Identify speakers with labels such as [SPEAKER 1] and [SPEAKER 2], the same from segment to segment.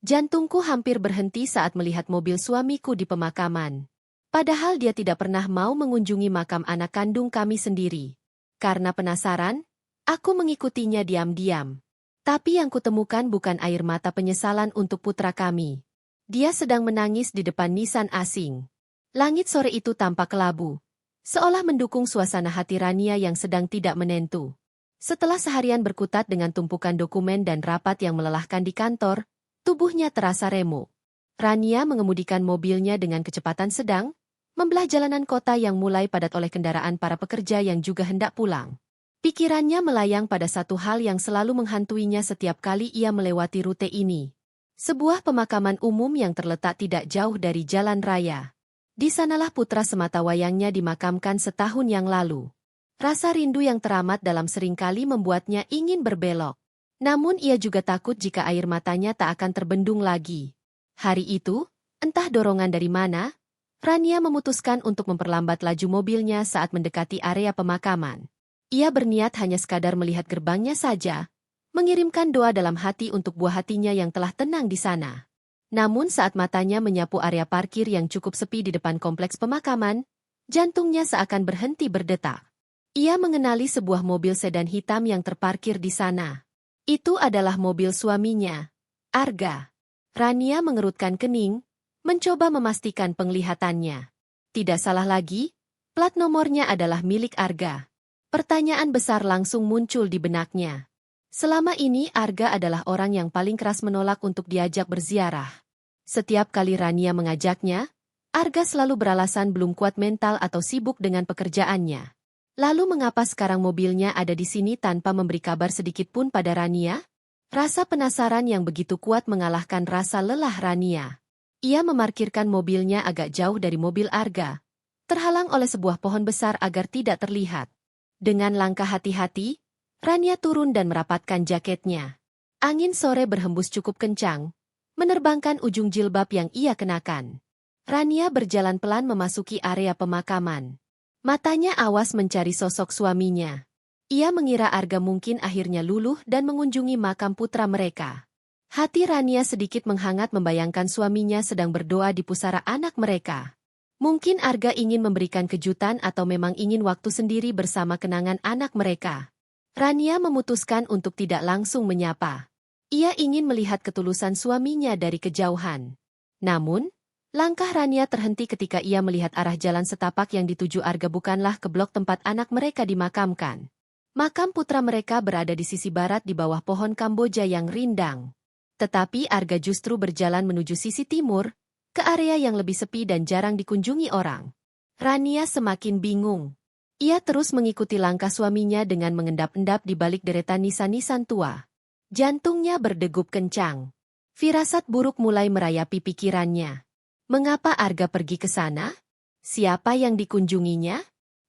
[SPEAKER 1] Jantungku hampir berhenti saat melihat mobil suamiku di pemakaman. Padahal dia tidak pernah mau mengunjungi makam anak kandung kami sendiri. Karena penasaran, aku mengikutinya diam-diam. Tapi yang kutemukan bukan air mata penyesalan untuk putra kami. Dia sedang menangis di depan nisan asing. Langit sore itu tampak kelabu, seolah mendukung suasana hati Rania yang sedang tidak menentu. Setelah seharian berkutat dengan tumpukan dokumen dan rapat yang melelahkan di kantor, tubuhnya terasa remuk. Rania mengemudikan mobilnya dengan kecepatan sedang, membelah jalanan kota yang mulai padat oleh kendaraan para pekerja yang juga hendak pulang. Pikirannya melayang pada satu hal yang selalu menghantuinya setiap kali ia melewati rute ini. Sebuah pemakaman umum yang terletak tidak jauh dari jalan raya. Di sanalah putra sematawayangnya dimakamkan setahun yang lalu. Rasa rindu yang teramat dalam seringkali membuatnya ingin berbelok. Namun ia juga takut jika air matanya tak akan terbendung lagi. Hari itu, entah dorongan dari mana, Rania memutuskan untuk memperlambat laju mobilnya saat mendekati area pemakaman. Ia berniat hanya sekadar melihat gerbangnya saja, mengirimkan doa dalam hati untuk buah hatinya yang telah tenang di sana. Namun saat matanya menyapu area parkir yang cukup sepi di depan kompleks pemakaman, jantungnya seakan berhenti berdetak. Ia mengenali sebuah mobil sedan hitam yang terparkir di sana. Itu adalah mobil suaminya, Arga. Rania mengerutkan kening, mencoba memastikan penglihatannya. Tidak salah lagi, plat nomornya adalah milik Arga. Pertanyaan besar langsung muncul di benaknya. Selama ini Arga adalah orang yang paling keras menolak untuk diajak berziarah. Setiap kali Rania mengajaknya, Arga selalu beralasan belum kuat mental atau sibuk dengan pekerjaannya. Lalu mengapa sekarang mobilnya ada di sini tanpa memberi kabar sedikit pun pada Rania? Rasa penasaran yang begitu kuat mengalahkan rasa lelah Rania. Ia memarkirkan mobilnya agak jauh dari mobil Arga, terhalang oleh sebuah pohon besar agar tidak terlihat. Dengan langkah hati-hati, Rania turun dan merapatkan jaketnya. Angin sore berhembus cukup kencang, menerbangkan ujung jilbab yang ia kenakan. Rania berjalan pelan memasuki area pemakaman. Matanya awas mencari sosok suaminya. Ia mengira Arga mungkin akhirnya luluh dan mengunjungi makam putra mereka. Hati Rania sedikit menghangat membayangkan suaminya sedang berdoa di pusara anak mereka. Mungkin Arga ingin memberikan kejutan atau memang ingin waktu sendiri bersama kenangan anak mereka. Rania memutuskan untuk tidak langsung menyapa. Ia ingin melihat ketulusan suaminya dari kejauhan. Namun, langkah Rania terhenti ketika ia melihat arah jalan setapak yang dituju Arga bukanlah ke blok tempat anak mereka dimakamkan. Makam putra mereka berada di sisi barat di bawah pohon Kamboja yang rindang. Tetapi Arga justru berjalan menuju sisi timur, ke area yang lebih sepi dan jarang dikunjungi orang. Rania semakin bingung. Ia terus mengikuti langkah suaminya dengan mengendap-endap di balik deretan nisan-nisan tua. Jantungnya berdegup kencang. Firasat buruk mulai merayapi pikirannya. Mengapa Arga pergi ke sana? Siapa yang dikunjunginya?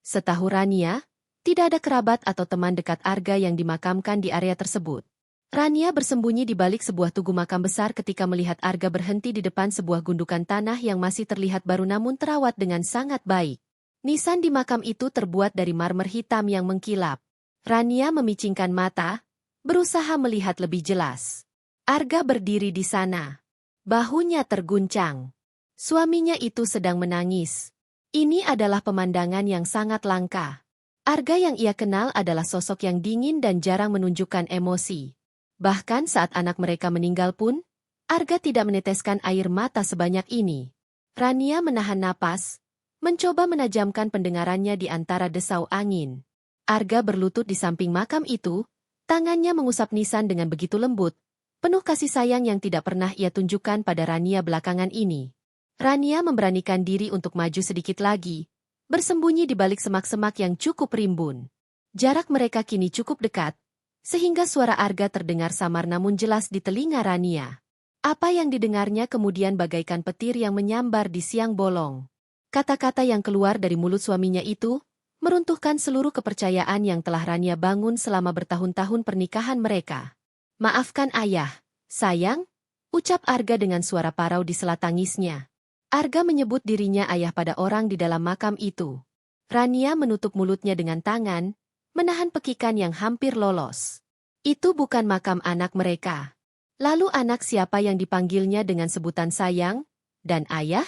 [SPEAKER 1] Setahu Rania, tidak ada kerabat atau teman dekat Arga yang dimakamkan di area tersebut. Rania bersembunyi di balik sebuah tugu makam besar ketika melihat Arga berhenti di depan sebuah gundukan tanah yang masih terlihat baru namun terawat dengan sangat baik. Nisan di makam itu terbuat dari marmer hitam yang mengkilap. Rania memicingkan mata, berusaha melihat lebih jelas. Arga berdiri di sana. Bahunya terguncang. Suaminya itu sedang menangis. Ini adalah pemandangan yang sangat langka. Arga yang ia kenal adalah sosok yang dingin dan jarang menunjukkan emosi. Bahkan saat anak mereka meninggal pun, Arga tidak meneteskan air mata sebanyak ini. Rania menahan napas, mencoba menajamkan pendengarannya di antara desau angin. Arga berlutut di samping makam itu, tangannya mengusap nisan dengan begitu lembut, penuh kasih sayang yang tidak pernah ia tunjukkan pada Rania belakangan ini. Rania memberanikan diri untuk maju sedikit lagi, bersembunyi di balik semak-semak yang cukup rimbun. Jarak mereka kini cukup dekat, sehingga suara Arga terdengar samar namun jelas di telinga Rania. Apa yang didengarnya kemudian bagaikan petir yang menyambar di siang bolong. Kata-kata yang keluar dari mulut suaminya itu, meruntuhkan seluruh kepercayaan yang telah Rania bangun selama bertahun-tahun pernikahan mereka. "Maafkan ayah, sayang," ucap Arga dengan suara parau di sela tangisnya. Arga menyebut dirinya ayah pada orang di dalam makam itu. Rania menutup mulutnya dengan tangan, menahan pekikan yang hampir lolos. Itu bukan makam anak mereka. Lalu anak siapa yang dipanggilnya dengan sebutan sayang dan ayah?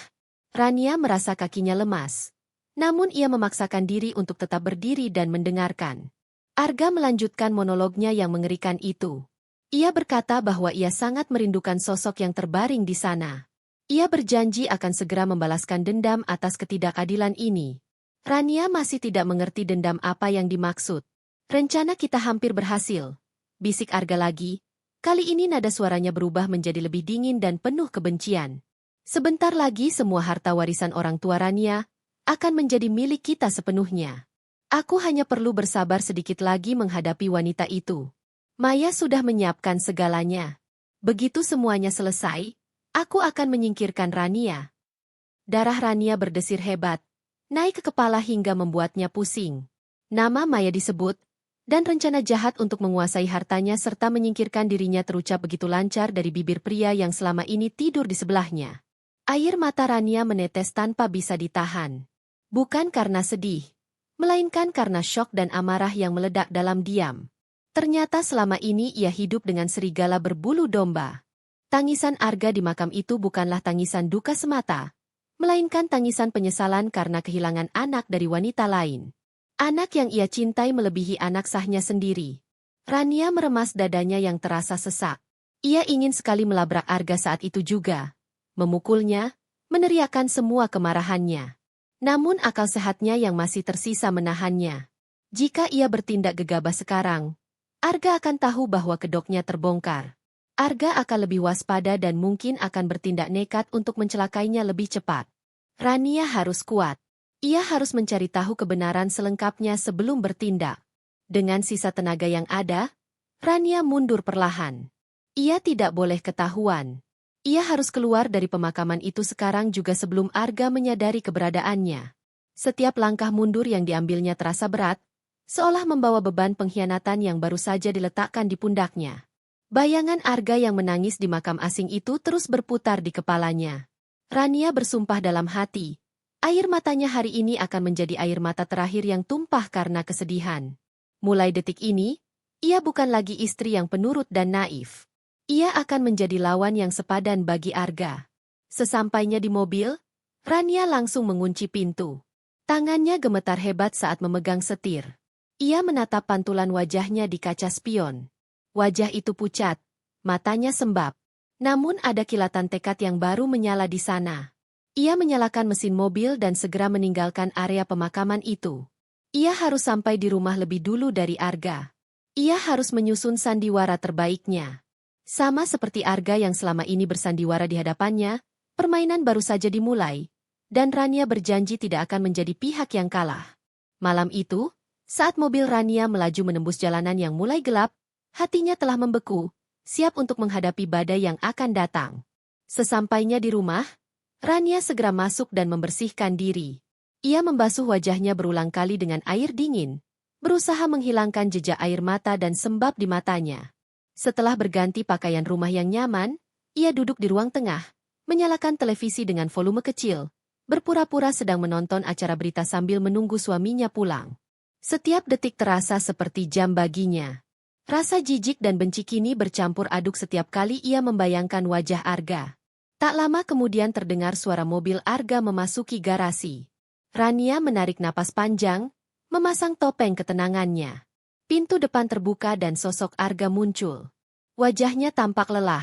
[SPEAKER 1] Rania merasa kakinya lemas. Namun ia memaksakan diri untuk tetap berdiri dan mendengarkan. Arga melanjutkan monolognya yang mengerikan itu. Ia berkata bahwa ia sangat merindukan sosok yang terbaring di sana. Ia berjanji akan segera membalaskan dendam atas ketidakadilan ini. Rania masih tidak mengerti dendam apa yang dimaksud. Rencana kita hampir berhasil, bisik Arga lagi. Kali ini nada suaranya berubah menjadi lebih dingin dan penuh kebencian. Sebentar lagi semua harta warisan orang tua Rania akan menjadi milik kita sepenuhnya. Aku hanya perlu bersabar sedikit lagi menghadapi wanita itu. Maya sudah menyiapkan segalanya. Begitu semuanya selesai, aku akan menyingkirkan Rania. Darah Rania berdesir hebat, naik ke kepala hingga membuatnya pusing. Nama Maya disebut, dan rencana jahat untuk menguasai hartanya serta menyingkirkan dirinya terucap begitu lancar dari bibir pria yang selama ini tidur di sebelahnya. Air mata Rania menetes tanpa bisa ditahan. Bukan karena sedih, melainkan karena syok dan amarah yang meledak dalam diam. Ternyata selama ini ia hidup dengan serigala berbulu domba. Tangisan Arga di makam itu bukanlah tangisan duka semata, melainkan tangisan penyesalan karena kehilangan anak dari wanita lain. Anak yang ia cintai melebihi anak sahnya sendiri. Rania meremas dadanya yang terasa sesak. Ia ingin sekali melabrak Arga saat itu juga. Memukulnya, meneriakkan semua kemarahannya. Namun akal sehatnya yang masih tersisa menahannya. Jika ia bertindak gegabah sekarang, Arga akan tahu bahwa kedoknya terbongkar. Arga akan lebih waspada dan mungkin akan bertindak nekat untuk mencelakainya lebih cepat. Rania harus kuat. Ia harus mencari tahu kebenaran selengkapnya sebelum bertindak. Dengan sisa tenaga yang ada, Rania mundur perlahan. Ia tidak boleh ketahuan. Ia harus keluar dari pemakaman itu sekarang juga sebelum Arga menyadari keberadaannya. Setiap langkah mundur yang diambilnya terasa berat, seolah membawa beban pengkhianatan yang baru saja diletakkan di pundaknya. Bayangan Arga yang menangis di makam asing itu terus berputar di kepalanya. Rania bersumpah dalam hati, air matanya hari ini akan menjadi air mata terakhir yang tumpah karena kesedihan. Mulai detik ini, ia bukan lagi istri yang penurut dan naif. Ia akan menjadi lawan yang sepadan bagi Arga. Sesampainya di mobil, Rania langsung mengunci pintu. Tangannya gemetar hebat saat memegang setir. Ia menatap pantulan wajahnya di kaca spion. Wajah itu pucat, matanya sembab. Namun ada kilatan tekad yang baru menyala di sana. Ia menyalakan mesin mobil dan segera meninggalkan area pemakaman itu. Ia harus sampai di rumah lebih dulu dari Arga. Ia harus menyusun sandiwara terbaiknya. Sama seperti Arga yang selama ini bersandiwara di hadapannya, permainan baru saja dimulai, dan Rania berjanji tidak akan menjadi pihak yang kalah. Malam itu, saat mobil Rania melaju menembus jalanan yang mulai gelap, hatinya telah membeku, siap untuk menghadapi badai yang akan datang. Sesampainya di rumah, Rania segera masuk dan membersihkan diri. Ia membasuh wajahnya berulang kali dengan air dingin, berusaha menghilangkan jejak air mata dan sembab di matanya. Setelah berganti pakaian rumah yang nyaman, ia duduk di ruang tengah, menyalakan televisi dengan volume kecil, berpura-pura sedang menonton acara berita sambil menunggu suaminya pulang. Setiap detik terasa seperti jam baginya. Rasa jijik dan benci kini bercampur aduk setiap kali ia membayangkan wajah Arga. Tak lama kemudian terdengar suara mobil Arga memasuki garasi. Rania menarik napas panjang, memasang topeng ketenangannya. Pintu depan terbuka dan sosok Arga muncul. Wajahnya tampak lelah,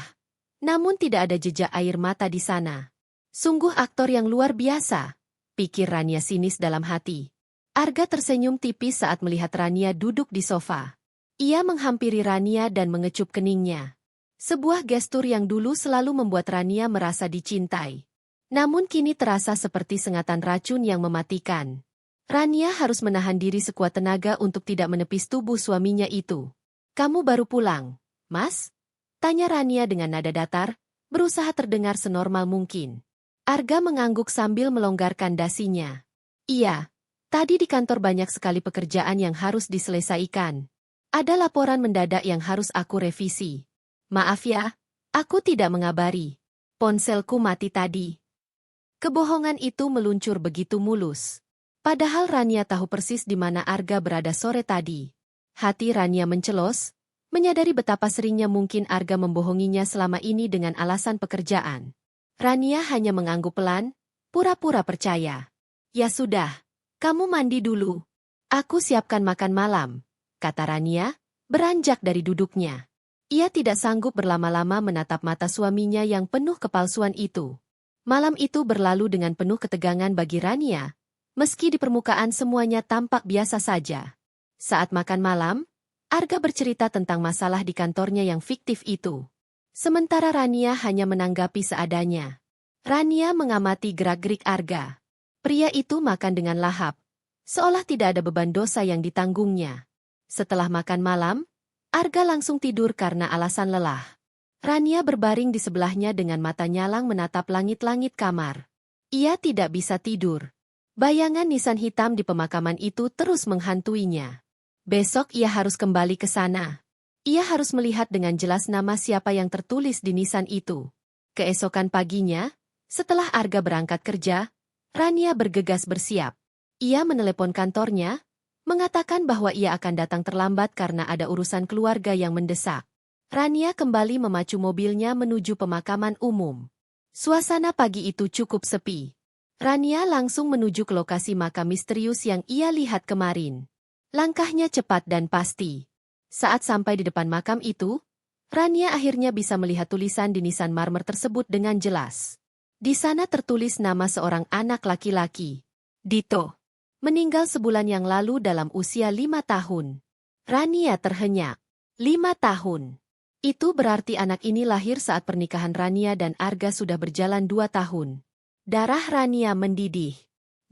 [SPEAKER 1] namun tidak ada jejak air mata di sana. Sungguh aktor yang luar biasa, pikir Rania sinis dalam hati. Arga tersenyum tipis saat melihat Rania duduk di sofa. Ia menghampiri Rania dan mengecup keningnya. Sebuah gestur yang dulu selalu membuat Rania merasa dicintai. Namun kini terasa seperti sengatan racun yang mematikan. Rania harus menahan diri sekuat tenaga untuk tidak menepis tubuh suaminya itu. "Kamu baru pulang, Mas?" tanya Rania dengan nada datar, berusaha terdengar senormal mungkin. Arga mengangguk sambil melonggarkan dasinya. "Iya, tadi di kantor banyak sekali pekerjaan yang harus diselesaikan. Ada laporan mendadak yang harus aku revisi. Maaf ya, aku tidak mengabari. Ponselku mati tadi." Kebohongan itu meluncur begitu mulus. Padahal Rania tahu persis di mana Arga berada sore tadi. Hati Rania mencelos, Menyadari betapa seringnya mungkin Arga membohonginya selama ini dengan alasan pekerjaan. Rania hanya mengangguk pelan, pura-pura percaya. Ya sudah, kamu mandi dulu. Aku siapkan makan malam, kata Rania, beranjak dari duduknya. Ia tidak sanggup berlama-lama menatap mata suaminya yang penuh kepalsuan itu. Malam itu berlalu dengan penuh ketegangan bagi Rania, meski di permukaan semuanya tampak biasa saja. Saat makan malam, Arga bercerita tentang masalah di kantornya yang fiktif itu. Sementara Rania hanya menanggapi seadanya. Rania mengamati gerak-gerik Arga. Pria itu makan dengan lahap, seolah tidak ada beban dosa yang ditanggungnya. Setelah makan malam, Arga langsung tidur karena alasan lelah. Rania berbaring di sebelahnya dengan mata nyalang menatap langit-langit kamar. Ia tidak bisa tidur. Bayangan nisan hitam di pemakaman itu terus menghantuinya. Besok ia harus kembali ke sana. Ia harus melihat dengan jelas nama siapa yang tertulis di nisan itu. Keesokan paginya, setelah Arga berangkat kerja, Rania bergegas bersiap. Ia menelepon kantornya, mengatakan bahwa ia akan datang terlambat karena ada urusan keluarga yang mendesak. Rania kembali memacu mobilnya menuju pemakaman umum. Suasana pagi itu cukup sepi. Rania langsung menuju ke lokasi makam misterius yang ia lihat kemarin. Langkahnya cepat dan pasti. Saat sampai di depan makam itu, Rania akhirnya bisa melihat tulisan di nisan marmer tersebut dengan jelas. Di sana tertulis nama seorang anak laki-laki. Dito. Meninggal sebulan yang lalu dalam usia 5 tahun. Rania terhenyak. 5 tahun. Itu berarti anak ini lahir saat pernikahan Rania dan Arga sudah berjalan 2 tahun. Darah Rania mendidih.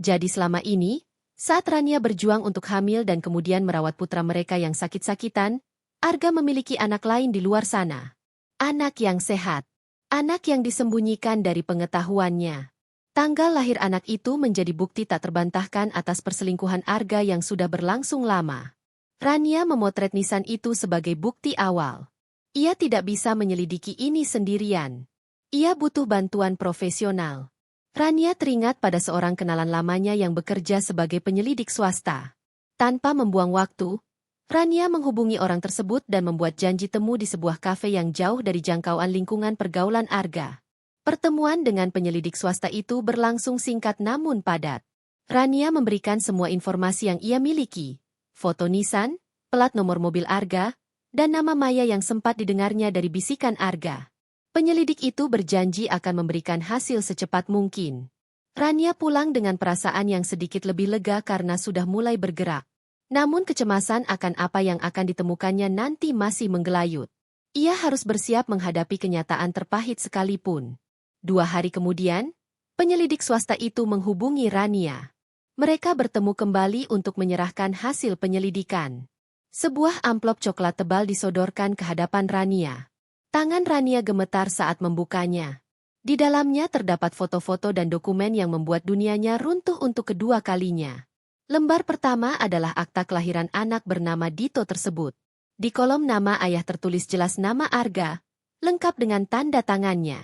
[SPEAKER 1] Jadi selama ini, saat Rania berjuang untuk hamil dan kemudian merawat putra mereka yang sakit-sakitan, Arga memiliki anak lain di luar sana. Anak yang sehat. Anak yang disembunyikan dari pengetahuannya. Tanggal lahir anak itu menjadi bukti tak terbantahkan atas perselingkuhan Arga yang sudah berlangsung lama. Rania memotret nisan itu sebagai bukti awal. Ia tidak bisa menyelidiki ini sendirian. Ia butuh bantuan profesional. Rania teringat pada seorang kenalan lamanya yang bekerja sebagai penyelidik swasta. Tanpa membuang waktu, Rania menghubungi orang tersebut dan membuat janji temu di sebuah kafe yang jauh dari jangkauan lingkungan pergaulan Arga. Pertemuan dengan penyelidik swasta itu berlangsung singkat namun padat. Rania memberikan semua informasi yang ia miliki, foto nisan, plat nomor mobil Arga, dan nama Maya yang sempat didengarnya dari bisikan Arga. Penyelidik itu berjanji akan memberikan hasil secepat mungkin. Rania pulang dengan perasaan yang sedikit lebih lega karena sudah mulai bergerak. Namun kecemasan akan apa yang akan ditemukannya nanti masih menggelayut. Ia harus bersiap menghadapi kenyataan terpahit sekalipun. 2 hari kemudian, penyelidik swasta itu menghubungi Rania. Mereka bertemu kembali untuk menyerahkan hasil penyelidikan. Sebuah amplop coklat tebal disodorkan ke hadapan Rania. Tangan Rania gemetar saat membukanya. Di dalamnya terdapat foto-foto dan dokumen yang membuat dunianya runtuh untuk kedua kalinya. Lembar pertama adalah akta kelahiran anak bernama Dito tersebut. Di kolom nama ayah tertulis jelas nama Arga, lengkap dengan tanda tangannya.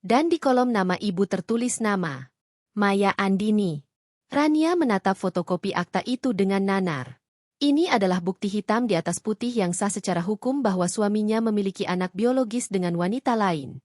[SPEAKER 1] Dan di kolom nama ibu tertulis nama Maya Andini. Rania menatap fotokopi akta itu dengan nanar. Ini adalah bukti hitam di atas putih yang sah secara hukum bahwa suaminya memiliki anak biologis dengan wanita lain.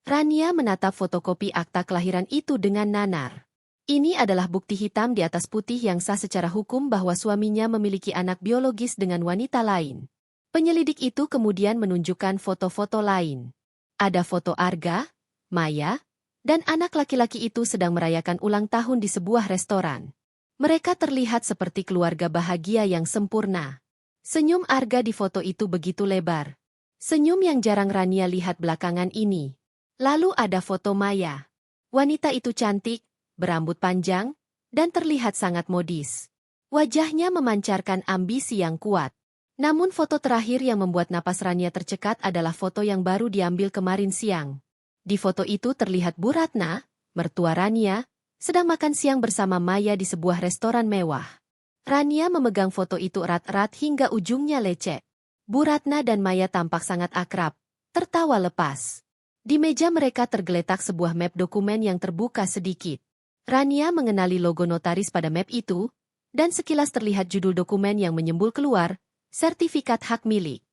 [SPEAKER 1] Rania menatap fotokopi akta kelahiran itu dengan nanar. Ini adalah bukti hitam di atas putih yang sah secara hukum bahwa suaminya memiliki anak biologis dengan wanita lain. Penyelidik itu kemudian menunjukkan foto-foto lain. Ada foto Arga, Maya, dan anak laki-laki itu sedang merayakan ulang tahun di sebuah restoran. Mereka terlihat seperti keluarga bahagia yang sempurna. Senyum Arga di foto itu begitu lebar. Senyum yang jarang Rania lihat belakangan ini. Lalu ada foto Maya. Wanita itu cantik, berambut panjang, dan terlihat sangat modis. Wajahnya memancarkan ambisi yang kuat. Namun foto terakhir yang membuat napas Rania tercekat adalah foto yang baru diambil kemarin siang. Di foto itu terlihat Bu Ratna, mertua Rania, sedang makan siang bersama Maya di sebuah restoran mewah. Rania memegang foto itu erat-erat hingga ujungnya lecet. Bu Ratna dan Maya tampak sangat akrab, tertawa lepas. Di meja mereka tergeletak sebuah map dokumen yang terbuka sedikit. Rania mengenali logo notaris pada map itu, dan sekilas terlihat judul dokumen yang menyembul keluar, sertifikat hak milik.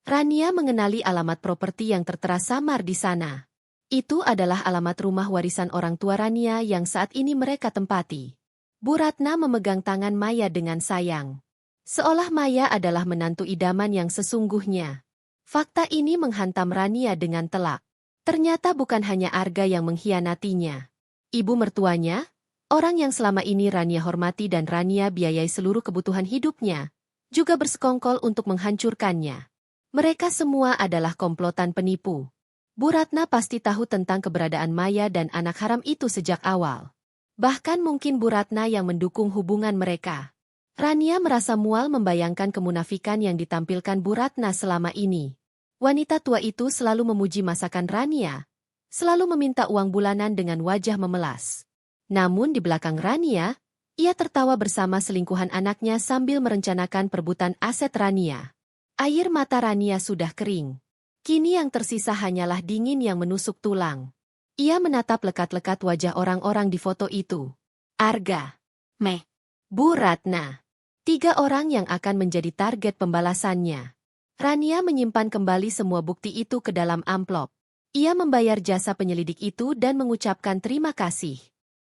[SPEAKER 1] Rania mengenali alamat properti yang tertera samar di sana. Itu adalah alamat rumah warisan orang tua Rania yang saat ini mereka tempati. Bu Ratna memegang tangan Maya dengan sayang. Seolah Maya adalah menantu idaman yang sesungguhnya. Fakta ini menghantam Rania dengan telak. Ternyata bukan hanya Arga yang mengkhianatinya. Ibu mertuanya, orang yang selama ini Rania hormati dan Rania biayai seluruh kebutuhan hidupnya, juga bersekongkol untuk menghancurkannya. Mereka semua adalah komplotan penipu. Bu Ratna pasti tahu tentang keberadaan Maya dan anak haram itu sejak awal. Bahkan mungkin Bu Ratna yang mendukung hubungan mereka. Rania merasa mual membayangkan kemunafikan yang ditampilkan Bu Ratna selama ini. Wanita tua itu selalu memuji masakan Rania, selalu meminta uang bulanan dengan wajah memelas. Namun di belakang Rania, ia tertawa bersama selingkuhan anaknya sambil merencanakan perebutan aset Rania. Air mata Rania sudah kering. Kini yang tersisa hanyalah dingin yang menusuk tulang. Ia menatap lekat-lekat wajah orang-orang di foto itu. Arga, Bu Ratna. 3 orang yang akan menjadi target pembalasannya. Rania menyimpan kembali semua bukti itu ke dalam amplop. Ia membayar jasa penyelidik itu dan mengucapkan terima kasih.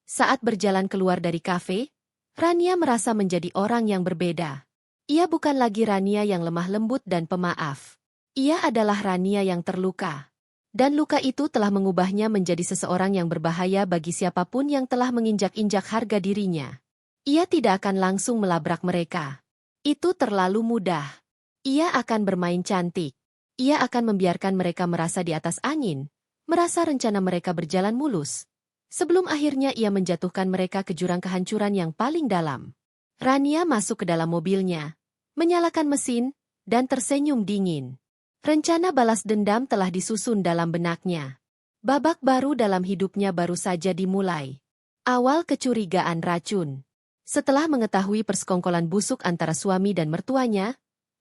[SPEAKER 1] Saat berjalan keluar dari kafe, Rania merasa menjadi orang yang berbeda. Ia bukan lagi Rania yang lemah lembut dan pemaaf. Ia adalah Rania yang terluka. Dan luka itu telah mengubahnya menjadi seseorang yang berbahaya bagi siapapun yang telah menginjak-injak harga dirinya. Ia tidak akan langsung melabrak mereka. Itu terlalu mudah. Ia akan bermain cantik. Ia akan membiarkan mereka merasa di atas angin, merasa rencana mereka berjalan mulus. Sebelum akhirnya ia menjatuhkan mereka ke jurang kehancuran yang paling dalam. Rania masuk ke dalam mobilnya, menyalakan mesin, dan tersenyum dingin. Rencana balas dendam telah disusun dalam benaknya. Babak baru dalam hidupnya baru saja dimulai. Awal kecurigaan racun. Setelah mengetahui persekongkolan busuk antara suami dan mertuanya,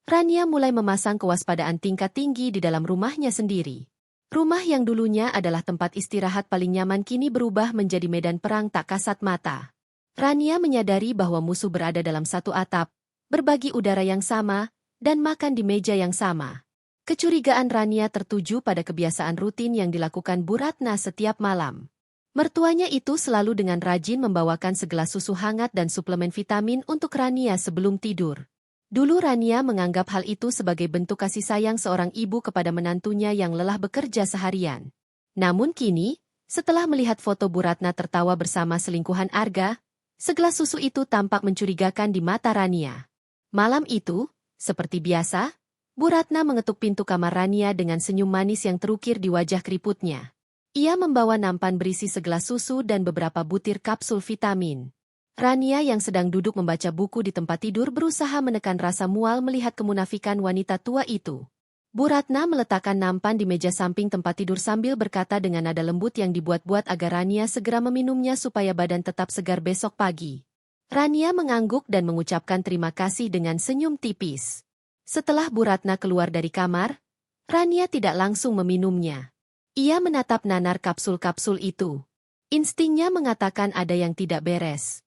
[SPEAKER 1] Rania mulai memasang kewaspadaan tingkat tinggi di dalam rumahnya sendiri. Rumah yang dulunya adalah tempat istirahat paling nyaman kini berubah menjadi medan perang tak kasat mata. Rania menyadari bahwa musuh berada dalam satu atap, berbagi udara yang sama, dan makan di meja yang sama. Kecurigaan Rania tertuju pada kebiasaan rutin yang dilakukan Bu Ratna setiap malam. Mertuanya itu selalu dengan rajin membawakan segelas susu hangat dan suplemen vitamin untuk Rania sebelum tidur. Dulu Rania menganggap hal itu sebagai bentuk kasih sayang seorang ibu kepada menantunya yang lelah bekerja seharian. Namun kini, setelah melihat foto Bu Ratna tertawa bersama selingkuhan Arga, segelas susu itu tampak mencurigakan di mata Rania. Malam itu, seperti biasa, Bu Ratna mengetuk pintu kamar Rania dengan senyum manis yang terukir di wajah keriputnya. Ia membawa nampan berisi segelas susu dan beberapa butir kapsul vitamin. Rania yang sedang duduk membaca buku di tempat tidur berusaha menekan rasa mual melihat kemunafikan wanita tua itu. Bu Ratna meletakkan nampan di meja samping tempat tidur sambil berkata dengan nada lembut yang dibuat-buat agar Rania segera meminumnya supaya badan tetap segar besok pagi. Rania mengangguk dan mengucapkan terima kasih dengan senyum tipis. Setelah Bu Ratna keluar dari kamar, Rania tidak langsung meminumnya. Ia menatap nanar kapsul-kapsul itu. Instingnya mengatakan ada yang tidak beres.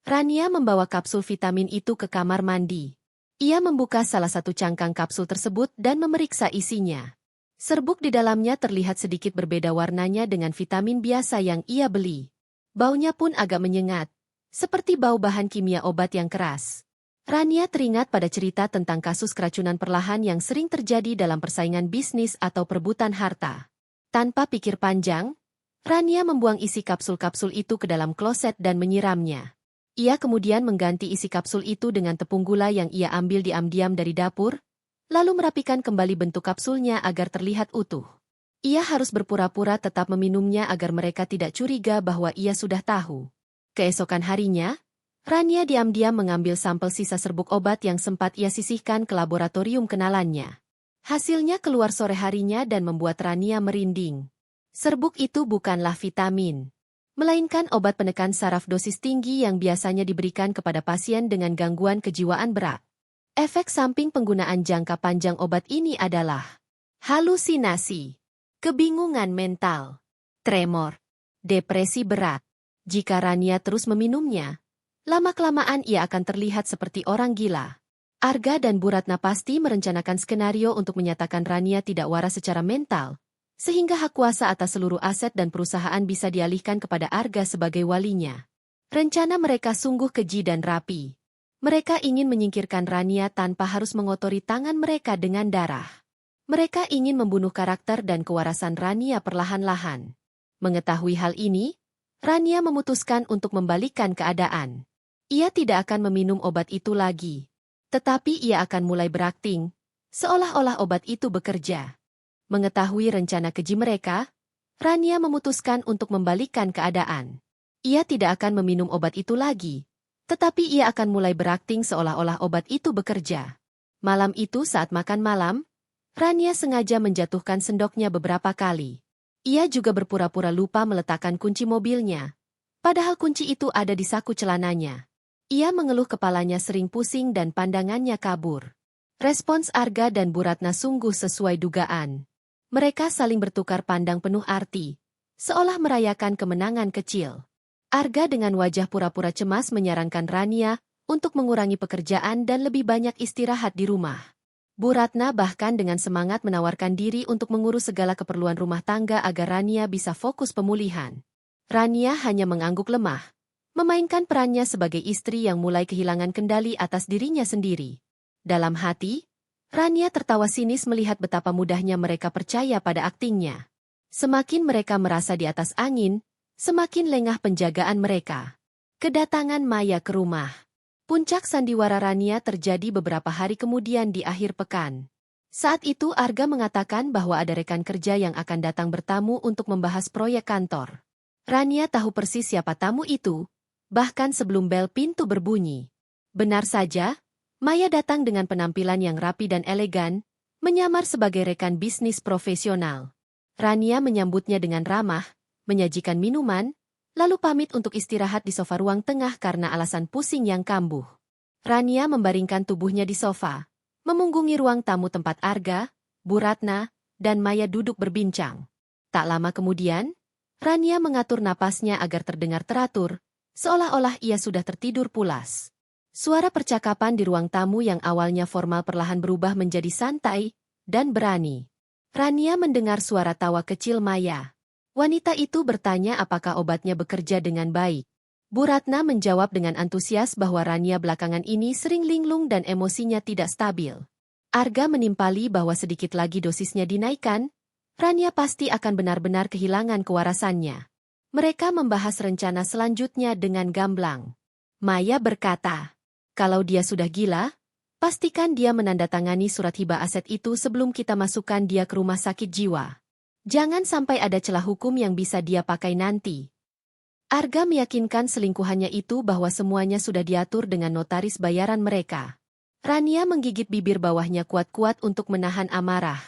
[SPEAKER 1] Rania membawa kapsul vitamin itu ke kamar mandi. Ia membuka salah satu cangkang kapsul tersebut dan memeriksa isinya. Serbuk di dalamnya terlihat sedikit berbeda warnanya dengan vitamin biasa yang ia beli. Baunya pun agak menyengat, seperti bau bahan kimia obat yang keras. Rania teringat pada cerita tentang kasus keracunan perlahan yang sering terjadi dalam persaingan bisnis atau perebutan harta. Tanpa pikir panjang, Rania membuang isi kapsul-kapsul itu ke dalam kloset dan menyiramnya. Ia kemudian mengganti isi kapsul itu dengan tepung gula yang ia ambil diam-diam dari dapur, lalu merapikan kembali bentuk kapsulnya agar terlihat utuh. Ia harus berpura-pura tetap meminumnya agar mereka tidak curiga bahwa ia sudah tahu. Keesokan harinya, Rania diam-diam mengambil sampel sisa serbuk obat yang sempat ia sisihkan ke laboratorium kenalannya. Hasilnya keluar sore harinya dan membuat Rania merinding. Serbuk itu bukanlah vitamin, melainkan obat penekan saraf dosis tinggi yang biasanya diberikan kepada pasien dengan gangguan kejiwaan berat. Efek samping penggunaan jangka panjang obat ini adalah halusinasi, kebingungan mental, tremor, depresi berat. Jika Rania terus meminumnya, lama-kelamaan ia akan terlihat seperti orang gila. Arga dan Bu Ratna pasti merencanakan skenario untuk menyatakan Rania tidak waras secara mental, sehingga hak kuasa atas seluruh aset dan perusahaan bisa dialihkan kepada Arga sebagai walinya. Rencana mereka sungguh keji dan rapi. Mereka ingin menyingkirkan Rania tanpa harus mengotori tangan mereka dengan darah. Mereka ingin membunuh karakter dan kewarasan Rania perlahan-lahan. Mengetahui hal ini, Rania memutuskan untuk membalikkan keadaan. Ia tidak akan meminum obat itu lagi. Tetapi ia akan mulai berakting, seolah-olah obat itu bekerja. Mengetahui rencana keji mereka, Rania memutuskan untuk membalikkan keadaan. Ia tidak akan meminum obat itu lagi, tetapi ia akan mulai berakting seolah-olah obat itu bekerja. Malam itu saat makan malam, Rania sengaja menjatuhkan sendoknya beberapa kali. Ia juga berpura-pura lupa meletakkan kunci mobilnya, padahal kunci itu ada di saku celananya. Ia mengeluh kepalanya sering pusing dan pandangannya kabur. Respons Arga dan Bu Ratna sungguh sesuai dugaan. Mereka saling bertukar pandang penuh arti, seolah merayakan kemenangan kecil. Arga dengan wajah pura-pura cemas menyarankan Rania untuk mengurangi pekerjaan dan lebih banyak istirahat di rumah. Bu Ratna bahkan dengan semangat menawarkan diri untuk mengurus segala keperluan rumah tangga agar Rania bisa fokus pemulihan. Rania hanya mengangguk lemah, memainkan perannya sebagai istri yang mulai kehilangan kendali atas dirinya sendiri. Dalam hati, Rania tertawa sinis melihat betapa mudahnya mereka percaya pada aktingnya. Semakin mereka merasa di atas angin, semakin lengah penjagaan mereka. Kedatangan Maya ke rumah. Puncak sandiwara Rania terjadi beberapa hari kemudian di akhir pekan. Saat itu Arga mengatakan bahwa ada rekan kerja yang akan datang bertamu untuk membahas proyek kantor. Rania tahu persis siapa tamu itu, bahkan sebelum bel pintu berbunyi. Benar saja, Maya datang dengan penampilan yang rapi dan elegan, menyamar sebagai rekan bisnis profesional. Rania menyambutnya dengan ramah, menyajikan minuman, lalu pamit untuk istirahat di sofa ruang tengah karena alasan pusing yang kambuh. Rania membaringkan tubuhnya di sofa, memunggungi ruang tamu tempat Arga, Bu Ratna, dan Maya duduk berbincang. Tak lama kemudian, Rania mengatur napasnya agar terdengar teratur, seolah-olah ia sudah tertidur pulas. Suara percakapan di ruang tamu yang awalnya formal perlahan berubah menjadi santai dan berani. Rania mendengar suara tawa kecil Maya. Wanita itu bertanya apakah obatnya bekerja dengan baik. Bu Ratna menjawab dengan antusias bahwa Rania belakangan ini sering linglung dan emosinya tidak stabil. Arga menimpali bahwa sedikit lagi dosisnya dinaikkan, Rania pasti akan benar-benar kehilangan kewarasannya. Mereka membahas rencana selanjutnya dengan gamblang. Maya berkata, kalau dia sudah gila, pastikan dia menandatangani surat hibah aset itu sebelum kita masukkan dia ke rumah sakit jiwa. Jangan sampai ada celah hukum yang bisa dia pakai nanti. Arga meyakinkan selingkuhannya itu bahwa semuanya sudah diatur dengan notaris bayaran mereka. Rania menggigit bibir bawahnya kuat-kuat untuk menahan amarah.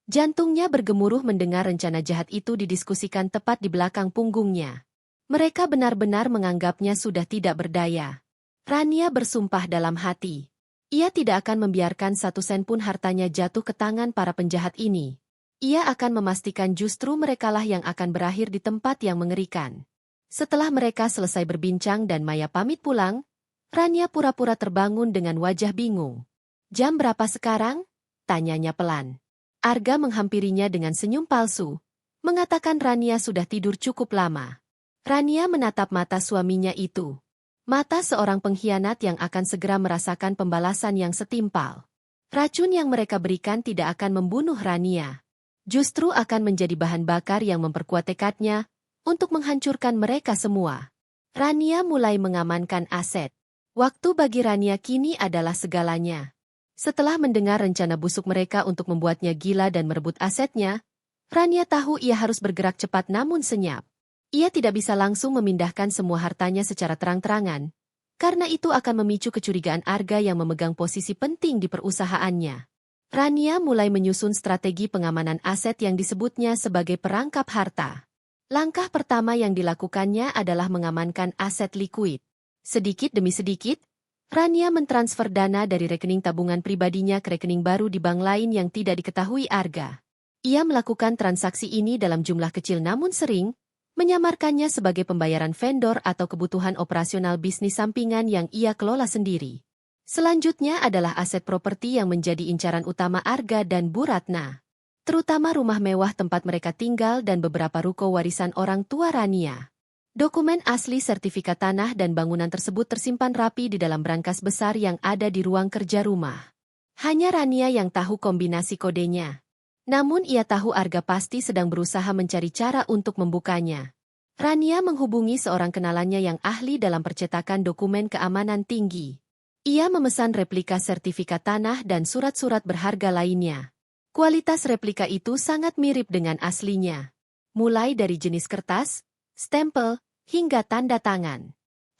[SPEAKER 1] Jantungnya bergemuruh mendengar rencana jahat itu didiskusikan tepat di belakang punggungnya. Mereka benar-benar menganggapnya sudah tidak berdaya. Rania bersumpah dalam hati. Ia tidak akan membiarkan satu sen pun hartanya jatuh ke tangan para penjahat ini. Ia akan memastikan justru merekalah yang akan berakhir di tempat yang mengerikan. Setelah mereka selesai berbincang dan Maya pamit pulang, Rania pura-pura terbangun dengan wajah bingung. Jam berapa sekarang? Tanyanya pelan. Arga menghampirinya dengan senyum palsu, mengatakan Rania sudah tidur cukup lama. Rania menatap mata suaminya itu. Mata seorang pengkhianat yang akan segera merasakan pembalasan yang setimpal. Racun yang mereka berikan tidak akan membunuh Rania. Justru akan menjadi bahan bakar yang memperkuat tekadnya untuk menghancurkan mereka semua. Rania mulai mengamankan aset. Waktu bagi Rania kini adalah segalanya. Setelah mendengar rencana busuk mereka untuk membuatnya gila dan merebut asetnya, Rania tahu ia harus bergerak cepat namun senyap. Ia tidak bisa langsung memindahkan semua hartanya secara terang-terangan, karena itu akan memicu kecurigaan Arga yang memegang posisi penting di perusahaannya. Rania mulai menyusun strategi pengamanan aset yang disebutnya sebagai perangkap harta. Langkah pertama yang dilakukannya adalah mengamankan aset likuid. Sedikit demi sedikit, Rania mentransfer dana dari rekening tabungan pribadinya ke rekening baru di bank lain yang tidak diketahui Arga. Ia melakukan transaksi ini dalam jumlah kecil namun sering, menyamarkannya sebagai pembayaran vendor atau kebutuhan operasional bisnis sampingan yang ia kelola sendiri. Selanjutnya adalah aset properti yang menjadi incaran utama Arga dan Bu Ratna. Terutama rumah mewah tempat mereka tinggal dan beberapa ruko warisan orang tua Rania. Dokumen asli sertifikat tanah dan bangunan tersebut tersimpan rapi di dalam brankas besar yang ada di ruang kerja rumah. Hanya Rania yang tahu kombinasi kodenya. Namun ia tahu Arga pasti sedang berusaha mencari cara untuk membukanya. Rania menghubungi seorang kenalannya yang ahli dalam percetakan dokumen keamanan tinggi. Ia memesan replika sertifikat tanah dan surat-surat berharga lainnya. Kualitas replika itu sangat mirip dengan aslinya. Mulai dari jenis kertas, stempel, hingga tanda tangan.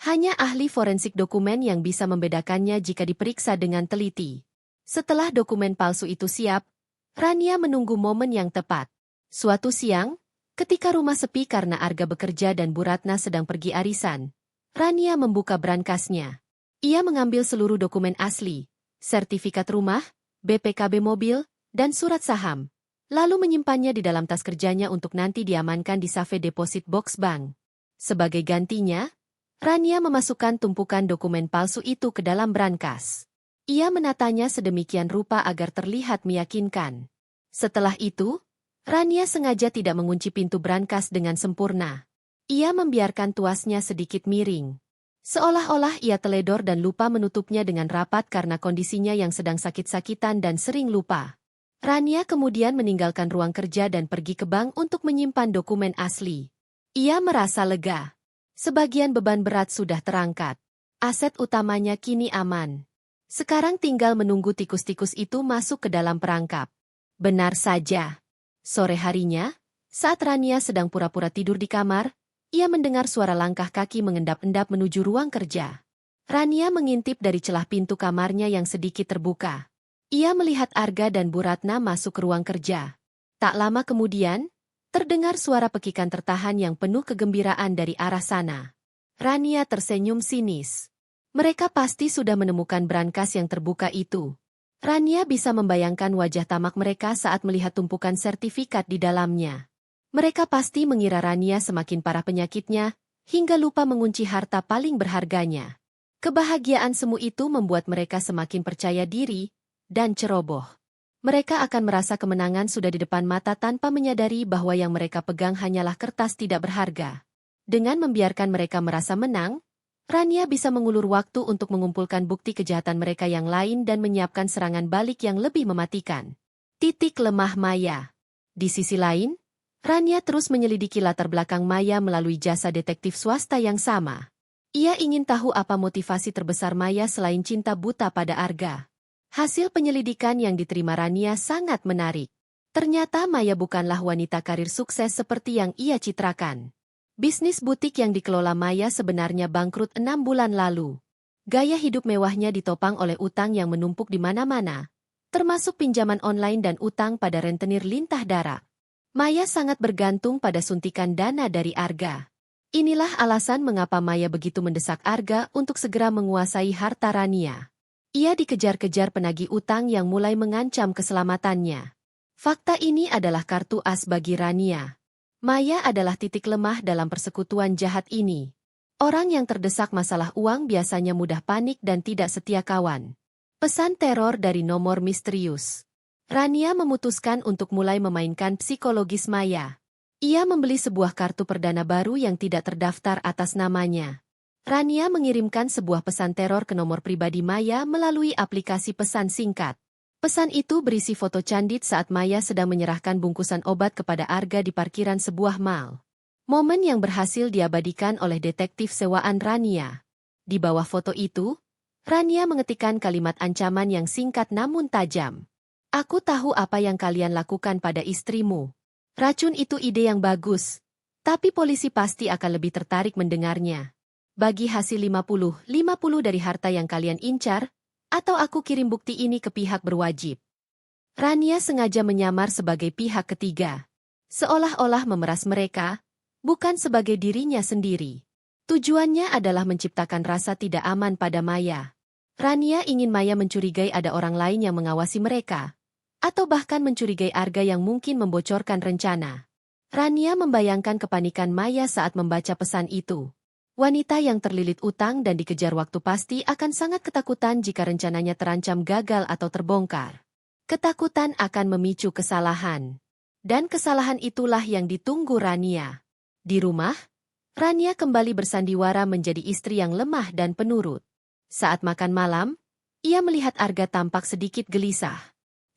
[SPEAKER 1] Hanya ahli forensik dokumen yang bisa membedakannya jika diperiksa dengan teliti. Setelah dokumen palsu itu siap, Rania menunggu momen yang tepat. Suatu siang, ketika rumah sepi karena Arga bekerja dan Bu Ratna sedang pergi arisan, Rania membuka brankasnya. Ia mengambil seluruh dokumen asli, sertifikat rumah, BPKB mobil, dan surat saham, lalu menyimpannya di dalam tas kerjanya untuk nanti diamankan di safe deposit box bank. Sebagai gantinya, Rania memasukkan tumpukan dokumen palsu itu ke dalam brankas. Ia menatanya sedemikian rupa agar terlihat meyakinkan. Setelah itu, Rania sengaja tidak mengunci pintu brankas dengan sempurna. Ia membiarkan tuasnya sedikit miring. Seolah-olah ia teledor dan lupa menutupnya dengan rapat karena kondisinya yang sedang sakit-sakitan dan sering lupa. Rania kemudian meninggalkan ruang kerja dan pergi ke bank untuk menyimpan dokumen asli. Ia merasa lega. Sebagian beban berat sudah terangkat. Aset utamanya kini aman. Sekarang tinggal menunggu tikus-tikus itu masuk ke dalam perangkap. Benar saja. Sore harinya, saat Rania sedang pura-pura tidur di kamar, ia mendengar suara langkah kaki mengendap-endap menuju ruang kerja. Rania mengintip dari celah pintu kamarnya yang sedikit terbuka. Ia melihat Arga dan Bu Ratna masuk ke ruang kerja. Tak lama kemudian, terdengar suara pekikan tertahan yang penuh kegembiraan dari arah sana. Rania tersenyum sinis. Mereka pasti sudah menemukan brankas yang terbuka itu. Rania bisa membayangkan wajah tamak mereka saat melihat tumpukan sertifikat di dalamnya. Mereka pasti mengira Rania semakin parah penyakitnya, hingga lupa mengunci harta paling berharganya. Kebahagiaan semu itu membuat mereka semakin percaya diri dan ceroboh. Mereka akan merasa kemenangan sudah di depan mata tanpa menyadari bahwa yang mereka pegang hanyalah kertas tidak berharga. Dengan membiarkan mereka merasa menang, Rania bisa mengulur waktu untuk mengumpulkan bukti kejahatan mereka yang lain dan menyiapkan serangan balik yang lebih mematikan. Titik lemah Maya. Di sisi lain, Rania terus menyelidiki latar belakang Maya melalui jasa detektif swasta yang sama. Ia ingin tahu apa motivasi terbesar Maya selain cinta buta pada Arga. Hasil penyelidikan yang diterima Rania sangat menarik. Ternyata Maya bukanlah wanita karir sukses seperti yang ia citrakan. Bisnis butik yang dikelola Maya sebenarnya bangkrut 6 bulan lalu. Gaya hidup mewahnya ditopang oleh utang yang menumpuk di mana-mana, termasuk pinjaman online dan utang pada rentenir lintah darat. Maya sangat bergantung pada suntikan dana dari Arga. Inilah alasan mengapa Maya begitu mendesak Arga untuk segera menguasai harta Rania. Ia dikejar-kejar penagih utang yang mulai mengancam keselamatannya. Fakta ini adalah kartu as bagi Rania. Maya adalah titik lemah dalam persekutuan jahat ini. Orang yang terdesak masalah uang biasanya mudah panik dan tidak setia kawan. Pesan teror dari nomor misterius. Rania memutuskan untuk mulai memainkan psikologis Maya. Ia membeli sebuah kartu perdana baru yang tidak terdaftar atas namanya. Rania mengirimkan sebuah pesan teror ke nomor pribadi Maya melalui aplikasi pesan singkat. Pesan itu berisi foto candid saat Maya sedang menyerahkan bungkusan obat kepada Arga di parkiran sebuah mall. Momen yang berhasil diabadikan oleh detektif sewaan Rania. Di bawah foto itu, Rania mengetikkan kalimat ancaman yang singkat namun tajam. Aku tahu apa yang kalian lakukan pada istrimu. Racun itu ide yang bagus, tapi polisi pasti akan lebih tertarik mendengarnya. Bagi hasil 50-50 dari harta yang kalian incar, atau aku kirim bukti ini ke pihak berwajib. Rania sengaja menyamar sebagai pihak ketiga. Seolah-olah memeras mereka, bukan sebagai dirinya sendiri. Tujuannya adalah menciptakan rasa tidak aman pada Maya. Rania ingin Maya mencurigai ada orang lain yang mengawasi mereka, atau bahkan mencurigai Arga yang mungkin membocorkan rencana. Rania membayangkan kepanikan Maya saat membaca pesan itu. Wanita yang terlilit utang dan dikejar waktu pasti akan sangat ketakutan jika rencananya terancam gagal atau terbongkar. Ketakutan akan memicu kesalahan. Dan kesalahan itulah yang ditunggu Rania. Di rumah, Rania kembali bersandiwara menjadi istri yang lemah dan penurut. Saat makan malam, ia melihat Arga tampak sedikit gelisah.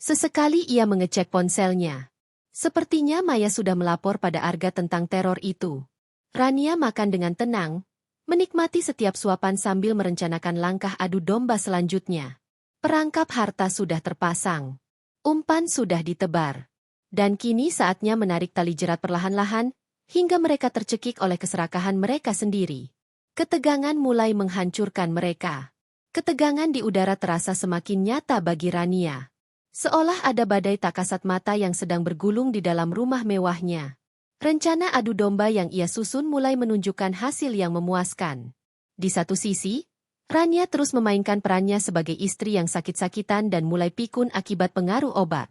[SPEAKER 1] Sesekali ia mengecek ponselnya. Sepertinya Maya sudah melapor pada Arga tentang teror itu. Rania makan dengan tenang, menikmati setiap suapan sambil merencanakan langkah adu domba selanjutnya. Perangkap harta sudah terpasang. Umpan sudah ditebar. Dan kini saatnya menarik tali jerat perlahan-lahan, hingga mereka tercekik oleh keserakahan mereka sendiri. Ketegangan mulai menghancurkan mereka. Ketegangan di udara terasa semakin nyata bagi Rania. Seolah ada badai tak kasat mata yang sedang bergulung di dalam rumah mewahnya. Rencana adu domba yang ia susun mulai menunjukkan hasil yang memuaskan. Di satu sisi, Rania terus memainkan perannya sebagai istri yang sakit-sakitan dan mulai pikun akibat pengaruh obat.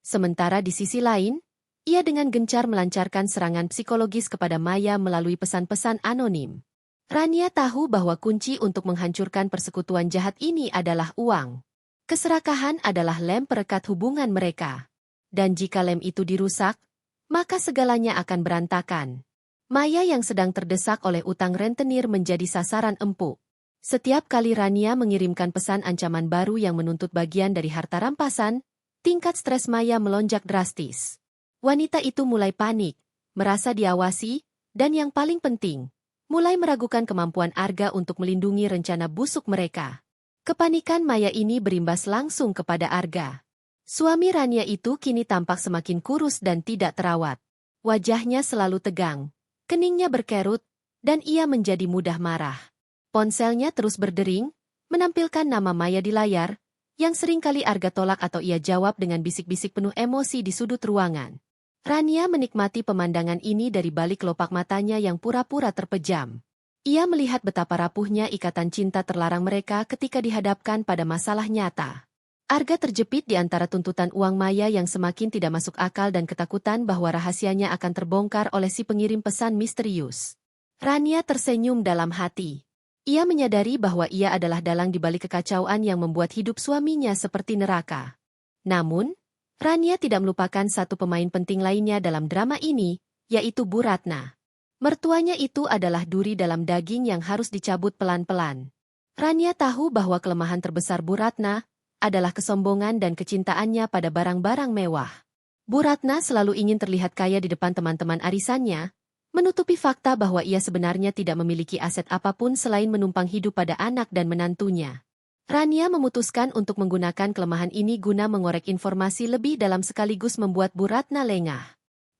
[SPEAKER 1] Sementara di sisi lain, ia dengan gencar melancarkan serangan psikologis kepada Maya melalui pesan-pesan anonim. Rania tahu bahwa kunci untuk menghancurkan persekutuan jahat ini adalah uang. Keserakahan adalah lem perekat hubungan mereka. Dan jika lem itu dirusak, maka segalanya akan berantakan. Maya yang sedang terdesak oleh utang rentenir menjadi sasaran empuk. Setiap kali Rania mengirimkan pesan ancaman baru yang menuntut bagian dari harta rampasan, tingkat stres Maya melonjak drastis. Wanita itu mulai panik, merasa diawasi, dan yang paling penting, mulai meragukan kemampuan Arga untuk melindungi rencana busuk mereka. Kepanikan Maya ini berimbas langsung kepada Arga. Suami Rania itu kini tampak semakin kurus dan tidak terawat. Wajahnya selalu tegang, keningnya berkerut, dan ia menjadi mudah marah. Ponselnya terus berdering, menampilkan nama Maya di layar, yang seringkali Arga tolak atau ia jawab dengan bisik-bisik penuh emosi di sudut ruangan. Rania menikmati pemandangan ini dari balik kelopak matanya yang pura-pura terpejam. Ia melihat betapa rapuhnya ikatan cinta terlarang mereka ketika dihadapkan pada masalah nyata. Arga terjepit di antara tuntutan uang Maya yang semakin tidak masuk akal dan ketakutan bahwa rahasianya akan terbongkar oleh si pengirim pesan misterius. Rania tersenyum dalam hati. Ia menyadari bahwa ia adalah dalang di balik kekacauan yang membuat hidup suaminya seperti neraka. Namun, Rania tidak melupakan satu pemain penting lainnya dalam drama ini, yaitu Bu Ratna. Mertuanya itu adalah duri dalam daging yang harus dicabut pelan-pelan. Rania tahu bahwa kelemahan terbesar Bu Ratna adalah kesombongan dan kecintaannya pada barang-barang mewah. Bu Ratna selalu ingin terlihat kaya di depan teman-teman arisannya, menutupi fakta bahwa ia sebenarnya tidak memiliki aset apapun selain menumpang hidup pada anak dan menantunya. Rania memutuskan untuk menggunakan kelemahan ini guna mengorek informasi lebih dalam sekaligus membuat Bu Ratna lengah.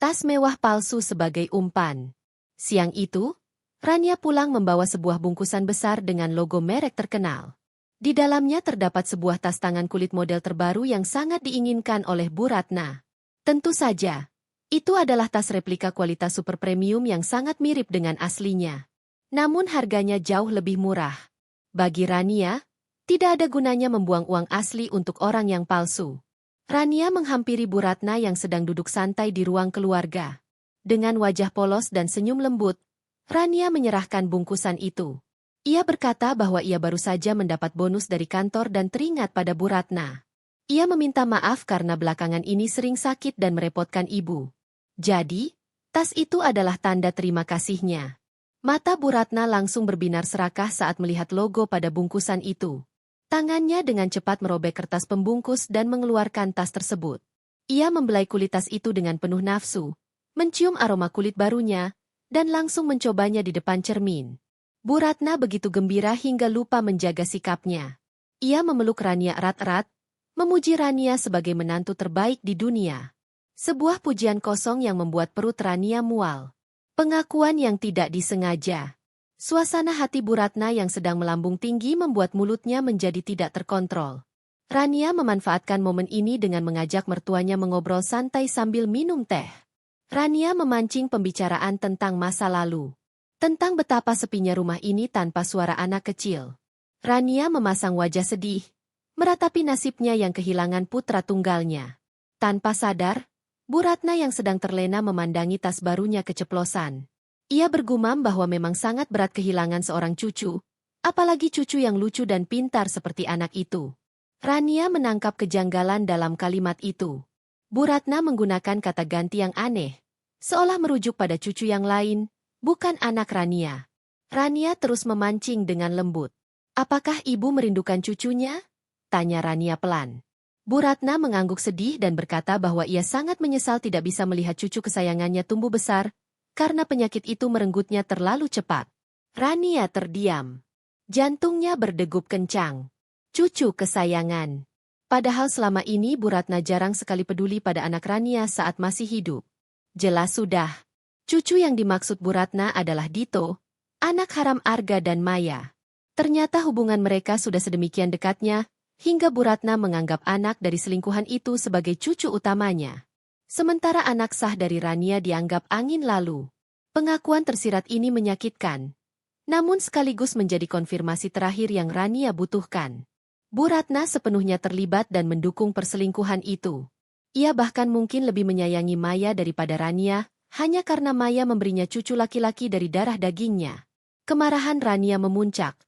[SPEAKER 1] Tas mewah palsu sebagai umpan. Siang itu, Rania pulang membawa sebuah bungkusan besar dengan logo merek terkenal. Di dalamnya terdapat sebuah tas tangan kulit model terbaru yang sangat diinginkan oleh Bu Ratna. Tentu saja, itu adalah tas replika kualitas super premium yang sangat mirip dengan aslinya. Namun harganya jauh lebih murah. Bagi Rania, tidak ada gunanya membuang uang asli untuk orang yang palsu. Rania menghampiri Bu Ratna yang sedang duduk santai di ruang keluarga. Dengan wajah polos dan senyum lembut, Rania menyerahkan bungkusan itu. Ia berkata bahwa ia baru saja mendapat bonus dari kantor dan teringat pada Bu Ratna. Ia meminta maaf karena belakangan ini sering sakit dan merepotkan ibu. Jadi, tas itu adalah tanda terima kasihnya. Mata Bu Ratna langsung berbinar serakah saat melihat logo pada bungkusan itu. Tangannya dengan cepat merobek kertas pembungkus dan mengeluarkan tas tersebut. Ia membelai kulit tas itu dengan penuh nafsu, mencium aroma kulit barunya, dan langsung mencobanya di depan cermin. Bu Ratna begitu gembira hingga lupa menjaga sikapnya. Ia memeluk Rania erat-erat, memuji Rania sebagai menantu terbaik di dunia. Sebuah pujian kosong yang membuat perut Rania mual. Pengakuan yang tidak disengaja. Suasana hati Bu Ratna yang sedang melambung tinggi membuat mulutnya menjadi tidak terkontrol. Rania memanfaatkan momen ini dengan mengajak mertuanya mengobrol santai sambil minum teh. Rania memancing pembicaraan tentang masa lalu. Tentang betapa sepinya rumah ini tanpa suara anak kecil. Rania memasang wajah sedih, meratapi nasibnya yang kehilangan putra tunggalnya. Tanpa sadar, Bu Ratna yang sedang terlena memandangi tas barunya keceplosan. Ia bergumam bahwa memang sangat berat kehilangan seorang cucu, apalagi cucu yang lucu dan pintar seperti anak itu. Rania menangkap kejanggalan dalam kalimat itu. Bu Ratna menggunakan kata ganti yang aneh, seolah merujuk pada cucu yang lain, bukan anak Rania. Rania terus memancing dengan lembut. Apakah ibu merindukan cucunya? Tanya Rania pelan. Bu Ratna mengangguk sedih dan berkata bahwa ia sangat menyesal tidak bisa melihat cucu kesayangannya tumbuh besar, karena penyakit itu merenggutnya terlalu cepat. Rania terdiam. Jantungnya berdegup kencang. Cucu kesayangan. Padahal selama ini Bu Ratna jarang sekali peduli pada anak Rania saat masih hidup. Jelas sudah. Cucu yang dimaksud Bu Ratna adalah Dito, anak haram Arga dan Maya. Ternyata hubungan mereka sudah sedemikian dekatnya, hingga Bu Ratna menganggap anak dari selingkuhan itu sebagai cucu utamanya. Sementara anak sah dari Rania dianggap angin lalu. Pengakuan tersirat ini menyakitkan, namun sekaligus menjadi konfirmasi terakhir yang Rania butuhkan. Bu Ratna sepenuhnya terlibat dan mendukung perselingkuhan itu. Ia bahkan mungkin lebih menyayangi Maya daripada Rania, hanya karena Maya memberinya cucu laki-laki dari darah dagingnya. Kemarahan Rania memuncak.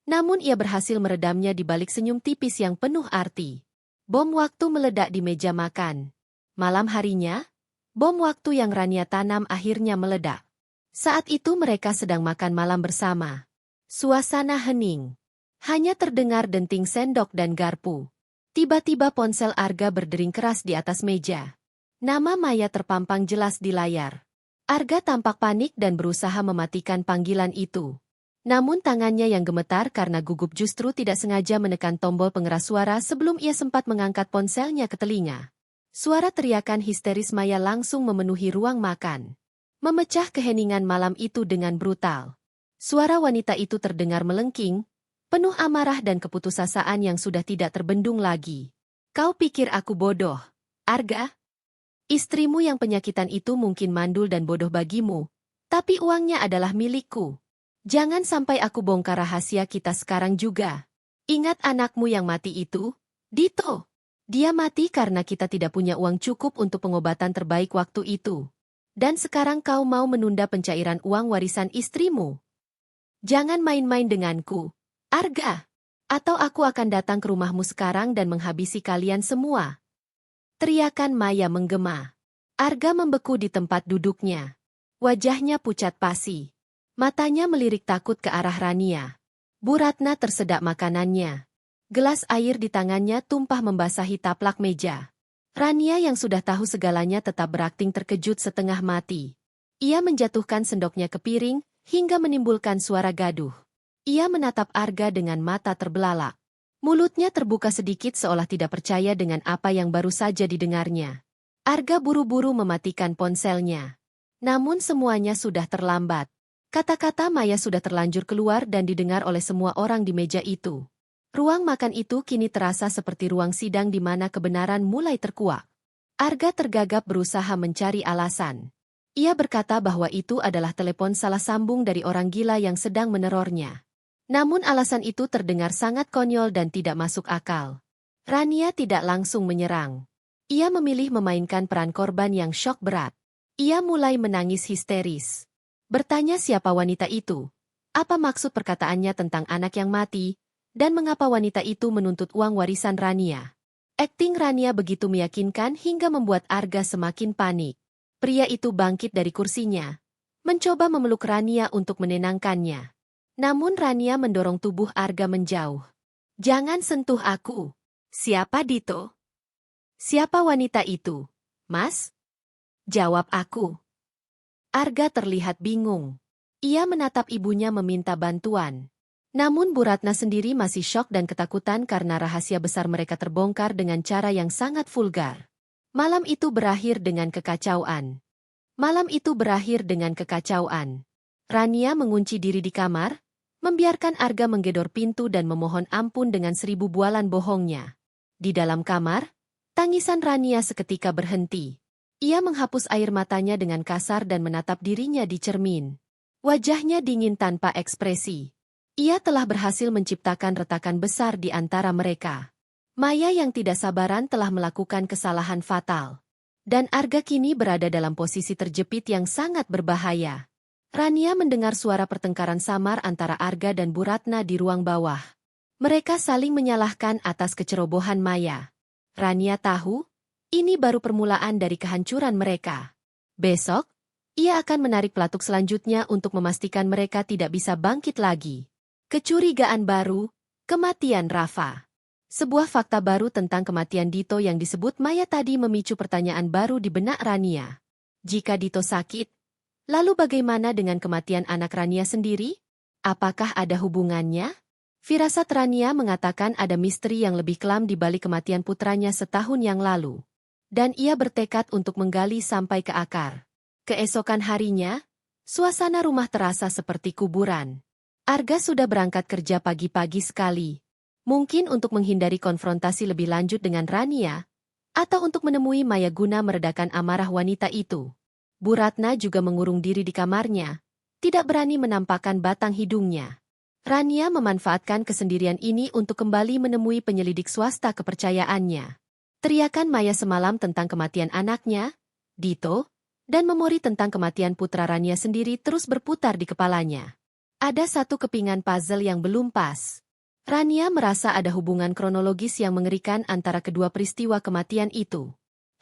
[SPEAKER 1] Namun ia berhasil meredamnya di balik senyum tipis yang penuh arti. Bom waktu meledak di meja makan. Malam harinya, bom waktu yang Rania tanam akhirnya meledak. Saat itu mereka sedang makan malam bersama. Suasana hening. Hanya terdengar denting sendok dan garpu. Tiba-tiba ponsel Arga berdering keras di atas meja. Nama Maya terpampang jelas di layar. Arga tampak panik dan berusaha mematikan panggilan itu. Namun tangannya yang gemetar karena gugup justru tidak sengaja menekan tombol pengeras suara sebelum ia sempat mengangkat ponselnya ke telinga. Suara teriakan histeris Maya langsung memenuhi ruang makan. Memecah keheningan malam itu dengan brutal. Suara wanita itu terdengar melengking, penuh amarah dan keputusasaan yang sudah tidak terbendung lagi. Kau pikir aku bodoh, Arga? Istrimu yang penyakitan itu mungkin mandul dan bodoh bagimu, tapi uangnya adalah milikku. Jangan sampai aku bongkar rahasia kita sekarang juga. Ingat anakmu yang mati itu, Dito. Dia mati karena kita tidak punya uang cukup untuk pengobatan terbaik waktu itu. Dan sekarang kau mau menunda pencairan uang warisan istrimu. Jangan main-main denganku, Arga. Atau aku akan datang ke rumahmu sekarang dan menghabisi kalian semua. Teriakan Maya menggema. Arga membeku di tempat duduknya. Wajahnya pucat pasi. Matanya melirik takut ke arah Rania. Bu Ratna tersedak makanannya. Gelas air di tangannya tumpah membasahi taplak meja. Rania yang sudah tahu segalanya tetap berakting terkejut setengah mati. Ia menjatuhkan sendoknya ke piring, hingga menimbulkan suara gaduh. Ia menatap Arga dengan mata terbelalak. Mulutnya terbuka sedikit seolah tidak percaya dengan apa yang baru saja didengarnya. Arga buru-buru mematikan ponselnya. Namun semuanya sudah terlambat. Kata-kata Maya sudah terlanjur keluar dan didengar oleh semua orang di meja itu. Ruang makan itu kini terasa seperti ruang sidang di mana kebenaran mulai terkuak. Arga tergagap berusaha mencari alasan. Ia berkata bahwa itu adalah telepon salah sambung dari orang gila yang sedang menerornya. Namun alasan itu terdengar sangat konyol dan tidak masuk akal. Rania tidak langsung menyerang. Ia memilih memainkan peran korban yang syok berat. Ia mulai menangis histeris. Bertanya siapa wanita itu, apa maksud perkataannya tentang anak yang mati, dan mengapa wanita itu menuntut uang warisan Rania. Akting Rania begitu meyakinkan hingga membuat Arga semakin panik. Pria itu bangkit dari kursinya, mencoba memeluk Rania untuk menenangkannya. Namun Rania mendorong tubuh Arga menjauh. Jangan sentuh aku. Siapa Dito? Siapa wanita itu, Mas? Jawab aku. Arga terlihat bingung. Ia menatap ibunya meminta bantuan. Namun Bu Ratna sendiri masih syok dan ketakutan karena rahasia besar mereka terbongkar dengan cara yang sangat vulgar. Malam itu berakhir dengan kekacauan. Rania mengunci diri di kamar, membiarkan Arga menggedor pintu dan memohon ampun dengan 1000 bualan bohongnya. Di dalam kamar, tangisan Rania seketika berhenti. Ia menghapus air matanya dengan kasar dan menatap dirinya di cermin. Wajahnya dingin tanpa ekspresi. Ia telah berhasil menciptakan retakan besar di antara mereka. Maya yang tidak sabaran telah melakukan kesalahan fatal. Dan Arga kini berada dalam posisi terjepit yang sangat berbahaya. Rania mendengar suara pertengkaran samar antara Arga dan Bu Ratna di ruang bawah. Mereka saling menyalahkan atas kecerobohan Maya. Rania tahu, ini baru permulaan dari kehancuran mereka. Besok, ia akan menarik pelatuk selanjutnya untuk memastikan mereka tidak bisa bangkit lagi. Kecurigaan baru, kematian Rafa. Sebuah fakta baru tentang kematian Dito yang disebut Maya tadi memicu pertanyaan baru di benak Rania. Jika Dito sakit, lalu bagaimana dengan kematian anak Rania sendiri? Apakah ada hubungannya? Firasat Rania mengatakan ada misteri yang lebih kelam di balik kematian putranya setahun yang lalu. Dan ia bertekad untuk menggali sampai ke akar. Keesokan harinya, suasana rumah terasa seperti kuburan. Arga sudah berangkat kerja pagi-pagi sekali. Mungkin untuk menghindari konfrontasi lebih lanjut dengan Rania, atau untuk menemui Maya guna meredakan amarah wanita itu. Bu Ratna juga mengurung diri di kamarnya, tidak berani menampakkan batang hidungnya. Rania memanfaatkan kesendirian ini untuk kembali menemui penyelidik swasta kepercayaannya. Teriakan Maya semalam tentang kematian anaknya, Dito, dan memori tentang kematian putra Rania sendiri terus berputar di kepalanya. Ada satu kepingan puzzle yang belum pas. Rania merasa ada hubungan kronologis yang mengerikan antara kedua peristiwa kematian itu.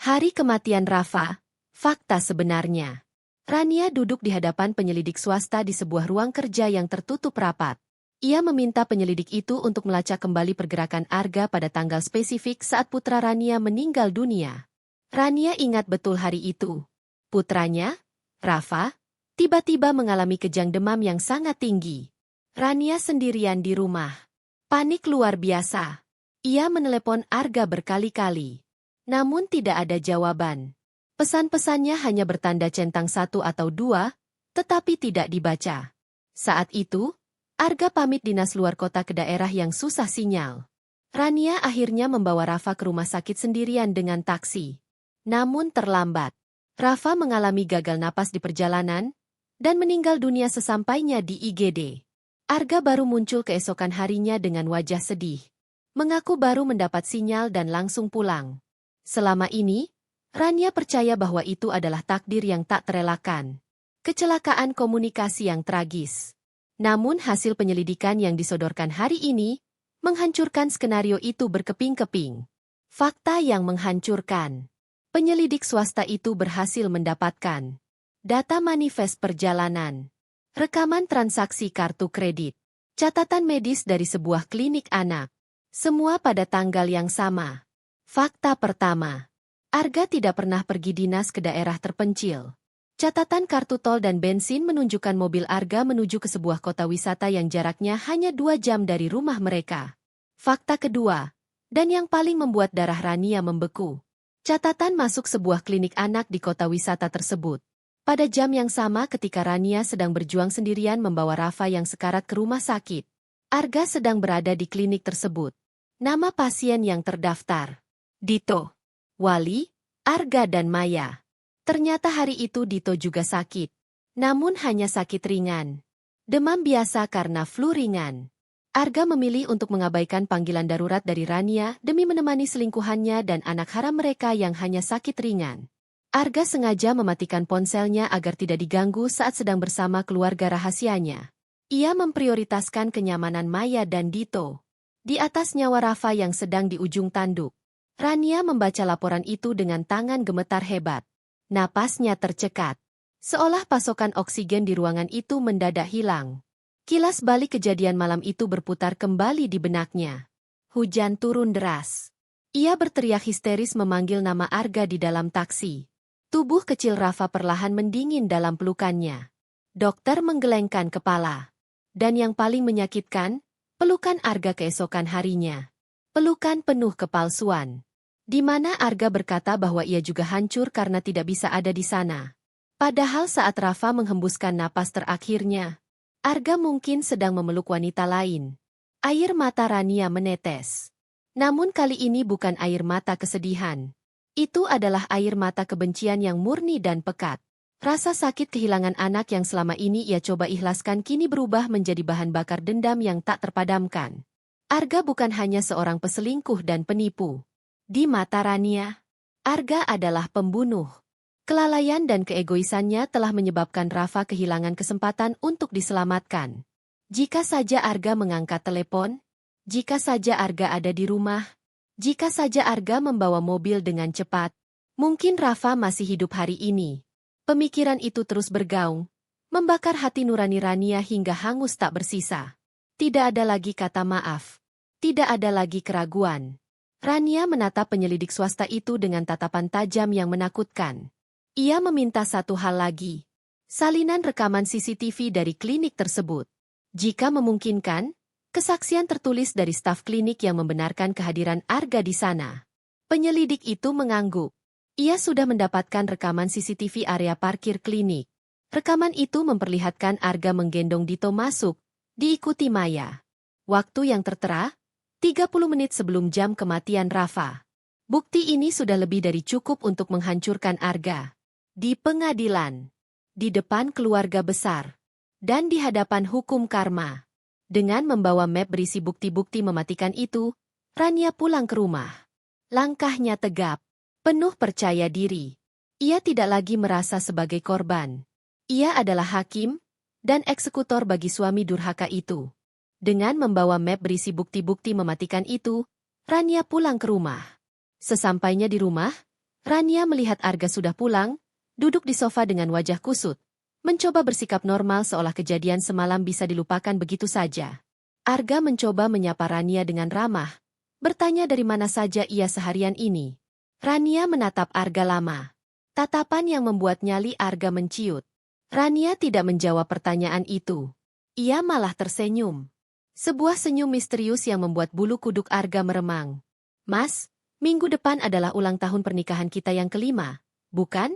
[SPEAKER 1] Hari kematian Rafa. Fakta sebenarnya. Rania duduk di hadapan penyelidik swasta di sebuah ruang kerja yang tertutup rapat. Ia meminta penyelidik itu untuk melacak kembali pergerakan Arga pada tanggal spesifik saat putra Rania meninggal dunia. Rania ingat betul hari itu. Putranya, Rafa, tiba-tiba mengalami kejang demam yang sangat tinggi. Rania sendirian di rumah. Panik luar biasa. Ia menelepon Arga berkali-kali. Namun tidak ada jawaban. Pesan-pesannya hanya bertanda centang 1 atau 2, tetapi tidak dibaca. Saat itu, Arga pamit dinas luar kota ke daerah yang susah sinyal. Rania akhirnya membawa Rafa ke rumah sakit sendirian dengan taksi. Namun terlambat. Rafa mengalami gagal napas di perjalanan, dan meninggal dunia sesampainya di IGD. Arga baru muncul keesokan harinya dengan wajah sedih. Mengaku baru mendapat sinyal dan langsung pulang. Selama ini, Rania percaya bahwa itu adalah takdir yang tak terelakkan. Kecelakaan komunikasi yang tragis. Namun hasil penyelidikan yang disodorkan hari ini, menghancurkan skenario itu berkeping-keping. Fakta yang menghancurkan. Penyelidik swasta itu berhasil mendapatkan data manifest perjalanan, rekaman transaksi kartu kredit, catatan medis dari sebuah klinik anak. Semua pada tanggal yang sama. Fakta pertama. Arga tidak pernah pergi dinas ke daerah terpencil. Catatan kartu tol dan bensin menunjukkan mobil Arga menuju ke sebuah kota wisata yang jaraknya hanya 2 jam dari rumah mereka. Fakta kedua, dan yang paling membuat darah Rania membeku. Catatan masuk sebuah klinik anak di kota wisata tersebut. Pada jam yang sama ketika Rania sedang berjuang sendirian membawa Rafa yang sekarat ke rumah sakit. Arga sedang berada di klinik tersebut. Nama pasien yang terdaftar. Dito. Wali, Arga dan Maya. Ternyata hari itu Dito juga sakit. Namun hanya sakit ringan. Demam biasa karena flu ringan. Arga memilih untuk mengabaikan panggilan darurat dari Rania demi menemani selingkuhannya dan anak haram mereka yang hanya sakit ringan. Arga sengaja mematikan ponselnya agar tidak diganggu saat sedang bersama keluarga rahasianya. Ia memprioritaskan kenyamanan Maya dan Dito. Di atas nyawa Rafa yang sedang di ujung tanduk. Rania membaca laporan itu dengan tangan gemetar hebat. Napasnya tercekat. Seolah pasokan oksigen di ruangan itu mendadak hilang. Kilas balik kejadian malam itu berputar kembali di benaknya. Hujan turun deras. Ia berteriak histeris memanggil nama Arga di dalam taksi. Tubuh kecil Rafa perlahan mendingin dalam pelukannya. Dokter menggelengkan kepala. Dan yang paling menyakitkan, pelukan Arga keesokan harinya. Pelukan penuh kepalsuan. Di mana Arga berkata bahwa ia juga hancur karena tidak bisa ada di sana. Padahal saat Rafa menghembuskan napas terakhirnya, Arga mungkin sedang memeluk wanita lain. Air mata Rania menetes. Namun kali ini bukan air mata kesedihan. Itu adalah air mata kebencian yang murni dan pekat. Rasa sakit kehilangan anak yang selama ini ia coba ikhlaskan kini berubah menjadi bahan bakar dendam yang tak terpadamkan. Arga bukan hanya seorang peselingkuh dan penipu. Di mata Rania, Arga adalah pembunuh. Kelalaian dan keegoisannya telah menyebabkan Rafa kehilangan kesempatan untuk diselamatkan. Jika saja Arga mengangkat telepon, jika saja Arga ada di rumah, jika saja Arga membawa mobil dengan cepat, mungkin Rafa masih hidup hari ini. Pemikiran itu terus bergaung, membakar hati nurani Rania hingga hangus tak bersisa. Tidak ada lagi kata maaf. Tidak ada lagi keraguan. Rania menatap penyelidik swasta itu dengan tatapan tajam yang menakutkan. Ia meminta satu hal lagi. Salinan rekaman CCTV dari klinik tersebut. Jika memungkinkan, kesaksian tertulis dari staf klinik yang membenarkan kehadiran Arga di sana. Penyelidik itu mengangguk. Ia sudah mendapatkan rekaman CCTV area parkir klinik. Rekaman itu memperlihatkan Arga menggendong Dito masuk, diikuti Maya. Waktu yang tertera, 30 menit sebelum jam kematian Rafa. Bukti ini sudah lebih dari cukup untuk menghancurkan Arga. Di pengadilan, di depan keluarga besar, dan di hadapan hukum karma. Dengan membawa map berisi bukti-bukti mematikan itu, Rania pulang ke rumah. Langkahnya tegap, penuh percaya diri. Ia tidak lagi merasa sebagai korban. Ia adalah hakim dan eksekutor bagi suami durhaka itu. Dengan membawa map berisi bukti-bukti mematikan itu, Rania pulang ke rumah. Sesampainya di rumah, Rania melihat Arga sudah pulang, duduk di sofa dengan wajah kusut, mencoba bersikap normal seolah kejadian semalam bisa dilupakan begitu saja. Arga mencoba menyapa Rania dengan ramah, bertanya dari mana saja ia seharian ini. Rania menatap Arga lama. Tatapan yang membuat nyali Arga menciut. Rania tidak menjawab pertanyaan itu. Ia malah tersenyum. Sebuah senyum misterius yang membuat bulu kuduk Arga meremang. Mas, minggu depan adalah ulang tahun pernikahan kita yang kelima, bukan?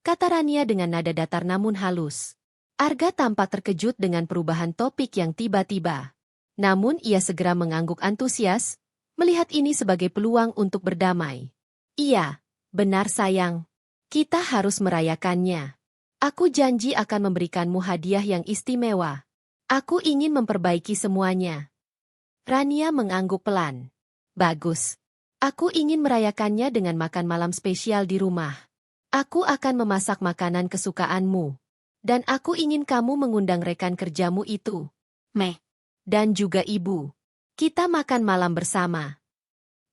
[SPEAKER 1] Kata Rania dengan nada datar namun halus. Arga tampak terkejut dengan perubahan topik yang tiba-tiba. Namun ia segera mengangguk antusias, melihat ini sebagai peluang untuk berdamai. Iya, benar sayang. Kita harus merayakannya. Aku janji akan memberikanmu hadiah yang istimewa. Aku ingin memperbaiki semuanya. Rania mengangguk pelan. Bagus. Aku ingin merayakannya dengan makan malam spesial di rumah. Aku akan memasak makanan kesukaanmu. Dan aku ingin kamu mengundang rekan kerjamu itu. Meh. Dan juga ibu. Kita makan malam bersama.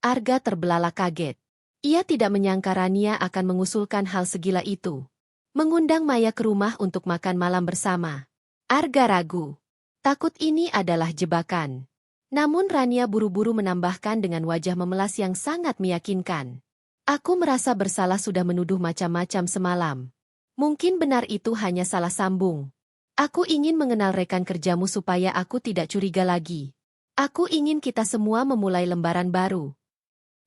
[SPEAKER 1] Arga terbelalak kaget. Ia tidak menyangka Rania akan mengusulkan hal segila itu. Mengundang Maya ke rumah untuk makan malam bersama. Arga ragu. Takut ini adalah jebakan. Namun Rania buru-buru menambahkan dengan wajah memelas yang sangat meyakinkan. Aku merasa bersalah sudah menuduh macam-macam semalam. Mungkin benar itu hanya salah sambung. Aku ingin mengenal rekan kerjamu supaya aku tidak curiga lagi. Aku ingin kita semua memulai lembaran baru.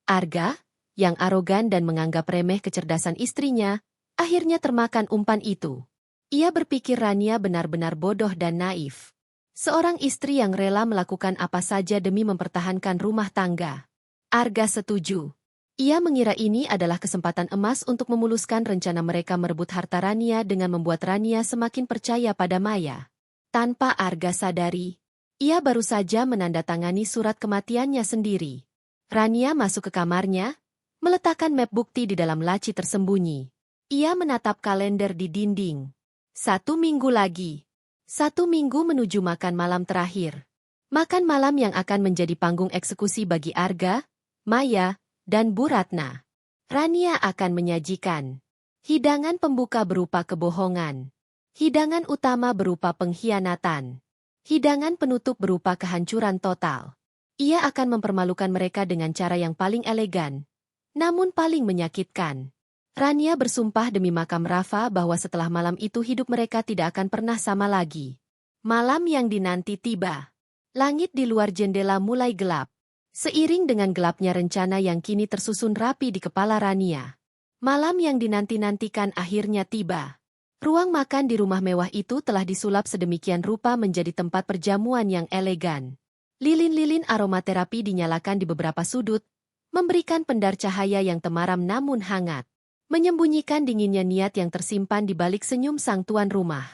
[SPEAKER 1] Arga, yang arogan dan menganggap remeh kecerdasan istrinya, akhirnya termakan umpan itu. Ia berpikir Rania benar-benar bodoh dan naif. Seorang istri yang rela melakukan apa saja demi mempertahankan rumah tangga. Arga setuju. Ia mengira ini adalah kesempatan emas untuk memuluskan rencana mereka merebut harta Rania dengan membuat Rania semakin percaya pada Maya. Tanpa Arga sadari, ia baru saja menandatangani surat kematiannya sendiri. Rania masuk ke kamarnya, meletakkan map bukti di dalam laci tersembunyi. Ia menatap kalender di dinding. 1 minggu lagi. 1 minggu menuju makan malam terakhir. Makan malam yang akan menjadi panggung eksekusi bagi Arga, Maya, dan Bu Ratna. Rania akan menyajikan hidangan pembuka berupa kebohongan. Hidangan utama berupa pengkhianatan. Hidangan penutup berupa kehancuran total. Ia akan mempermalukan mereka dengan cara yang paling elegan, namun paling menyakitkan. Rania bersumpah demi makam Rafa bahwa setelah malam itu hidup mereka tidak akan pernah sama lagi. Malam yang dinanti tiba. Langit di luar jendela mulai gelap. Seiring dengan gelapnya rencana yang kini tersusun rapi di kepala Rania. Malam yang dinanti-nantikan akhirnya tiba. Ruang makan di rumah mewah itu telah disulap sedemikian rupa menjadi tempat perjamuan yang elegan. Lilin-lilin aromaterapi dinyalakan di beberapa sudut, memberikan pendar cahaya yang temaram namun hangat. Menyembunyikan dinginnya niat yang tersimpan di balik senyum sang tuan rumah.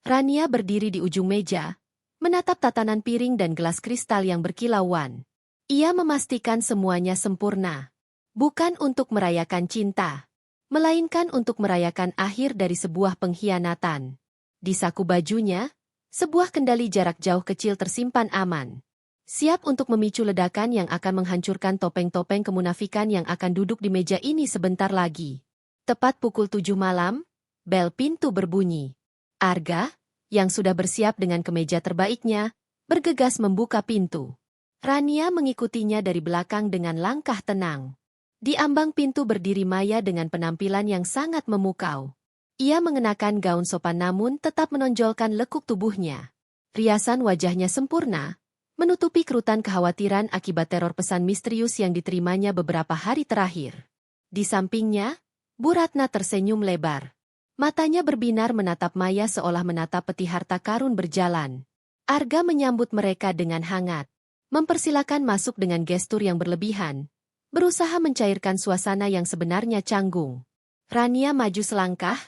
[SPEAKER 1] Rania berdiri di ujung meja, menatap tatanan piring dan gelas kristal yang berkilauan. Ia memastikan semuanya sempurna. Bukan untuk merayakan cinta, melainkan untuk merayakan akhir dari sebuah pengkhianatan. Di saku bajunya, sebuah kendali jarak jauh kecil tersimpan aman. Siap untuk memicu ledakan yang akan menghancurkan topeng-topeng kemunafikan yang akan duduk di meja ini sebentar lagi. Tepat pukul 7 malam, bel pintu berbunyi. Arga, yang sudah bersiap dengan kemeja terbaiknya, bergegas membuka pintu. Rania mengikutinya dari belakang dengan langkah tenang. Di ambang pintu berdiri Maya dengan penampilan yang sangat memukau. Ia mengenakan gaun sopan namun tetap menonjolkan lekuk tubuhnya. Riasan wajahnya sempurna, menutupi kerutan kekhawatiran akibat teror pesan misterius yang diterimanya beberapa hari terakhir. Di sampingnya, Bu Ratna tersenyum lebar. Matanya berbinar menatap Maya seolah menatap peti harta karun berjalan. Arga menyambut mereka dengan hangat. Mempersilakan masuk dengan gestur yang berlebihan, berusaha mencairkan suasana yang sebenarnya canggung. Rania maju selangkah,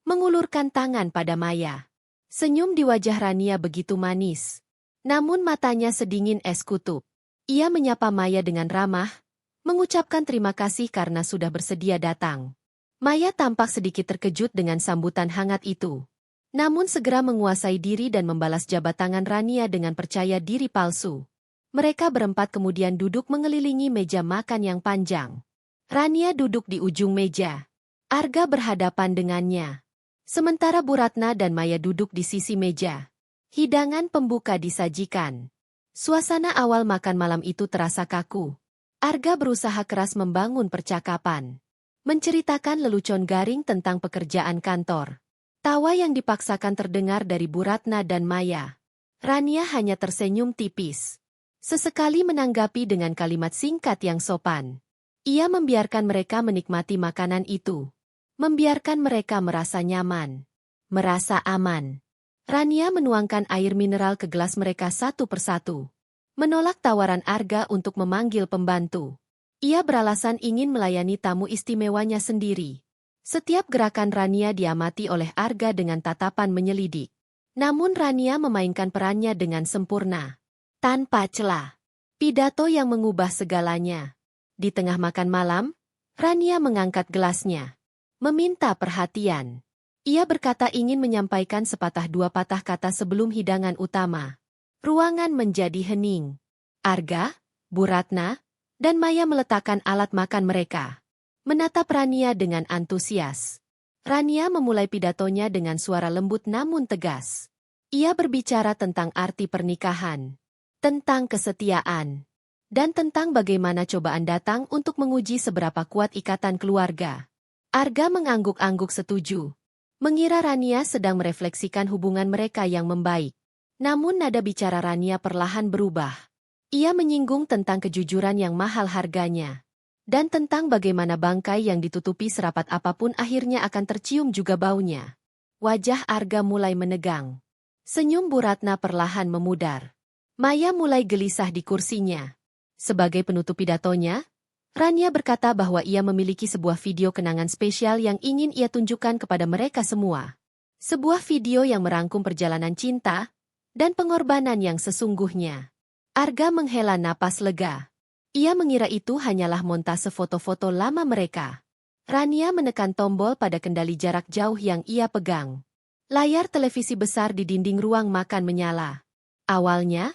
[SPEAKER 1] mengulurkan tangan pada Maya. Senyum di wajah Rania begitu manis. Namun matanya sedingin es kutub. Ia menyapa Maya dengan ramah, mengucapkan terima kasih karena sudah bersedia datang. Maya tampak sedikit terkejut dengan sambutan hangat itu. Namun segera menguasai diri dan membalas jabat tangan Rania dengan percaya diri palsu. Mereka berempat kemudian duduk mengelilingi meja makan yang panjang. Rania duduk di ujung meja. Arga berhadapan dengannya. Sementara Bu Ratna dan Maya duduk di sisi meja. Hidangan pembuka disajikan. Suasana awal makan malam itu terasa kaku. Arga berusaha keras membangun percakapan. Menceritakan lelucon garing tentang pekerjaan kantor. Tawa yang dipaksakan terdengar dari Bu Ratna dan Maya. Rania hanya tersenyum tipis. Sesekali menanggapi dengan kalimat singkat yang sopan. Ia membiarkan mereka menikmati makanan itu. Membiarkan mereka merasa nyaman. Merasa aman. Rania menuangkan air mineral ke gelas mereka satu persatu. Menolak tawaran Arga untuk memanggil pembantu. Ia beralasan ingin melayani tamu istimewanya sendiri. Setiap gerakan Rania diamati oleh Arga dengan tatapan menyelidik. Namun Rania memainkan perannya dengan sempurna. Tanpa celah. Pidato yang mengubah segalanya. Di tengah makan malam, Rania mengangkat gelasnya. Meminta perhatian. Ia berkata ingin menyampaikan sepatah dua patah kata sebelum hidangan utama. Ruangan menjadi hening. Arga, Bu Ratna, dan Maya meletakkan alat makan mereka. Menatap Rania dengan antusias. Rania memulai pidatonya dengan suara lembut namun tegas. Ia berbicara tentang arti pernikahan, tentang kesetiaan, dan tentang bagaimana cobaan datang untuk menguji seberapa kuat ikatan keluarga. Arga mengangguk-angguk setuju. Mengira Rania sedang merefleksikan hubungan mereka yang membaik. Namun nada bicara Rania perlahan berubah. Ia menyinggung tentang kejujuran yang mahal harganya. Dan tentang bagaimana bangkai yang ditutupi serapat apapun akhirnya akan tercium juga baunya. Wajah Arga mulai menegang. Senyum Bu Ratna perlahan memudar. Maya mulai gelisah di kursinya. Sebagai penutup pidatonya, Rania berkata bahwa ia memiliki sebuah video kenangan spesial yang ingin ia tunjukkan kepada mereka semua. Sebuah video yang merangkum perjalanan cinta dan pengorbanan yang sesungguhnya. Arga menghela napas lega. Ia mengira itu hanyalah montase foto-foto lama mereka. Rania menekan tombol pada kendali jarak jauh yang ia pegang. Layar televisi besar di dinding ruang makan menyala. Awalnya,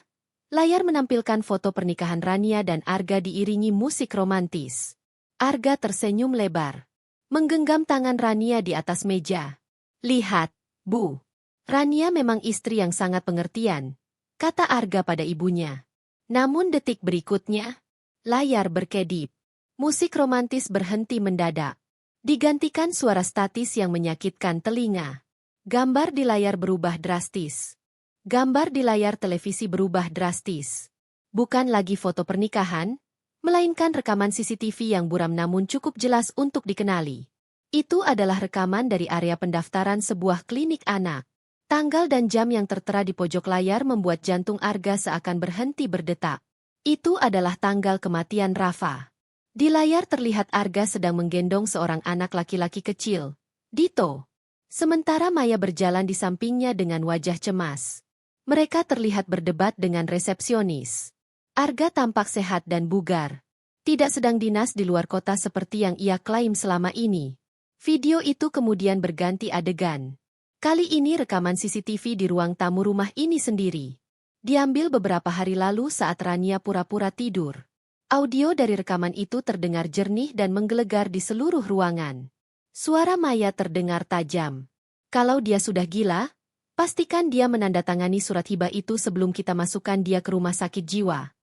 [SPEAKER 1] layar menampilkan foto pernikahan Rania dan Arga diiringi musik romantis. Arga tersenyum lebar. Menggenggam tangan Rania di atas meja. Lihat, Bu. Rania memang istri yang sangat pengertian, kata Arga pada ibunya. Namun detik berikutnya, layar berkedip. Musik romantis berhenti mendadak. Digantikan suara statis yang menyakitkan telinga. Gambar di layar berubah drastis. Gambar di layar televisi berubah drastis. Bukan lagi foto pernikahan, melainkan rekaman CCTV yang buram namun cukup jelas untuk dikenali. Itu adalah rekaman dari area pendaftaran sebuah klinik anak. Tanggal dan jam yang tertera di pojok layar membuat jantung Arga seakan berhenti berdetak. Itu adalah tanggal kematian Rafa. Di layar terlihat Arga sedang menggendong seorang anak laki-laki kecil, Dito. Sementara Maya berjalan di sampingnya dengan wajah cemas. Mereka terlihat berdebat dengan resepsionis. Arga tampak sehat dan bugar. Tidak sedang dinas di luar kota seperti yang ia klaim selama ini. Video itu kemudian berganti adegan. Kali ini rekaman CCTV di ruang tamu rumah ini sendiri. Diambil beberapa hari lalu saat Rania pura-pura tidur. Audio dari rekaman itu terdengar jernih dan menggelegar di seluruh ruangan. Suara Maya terdengar tajam. Kalau dia sudah gila, pastikan dia menandatangani surat hibah itu sebelum kita masukkan dia ke rumah sakit jiwa.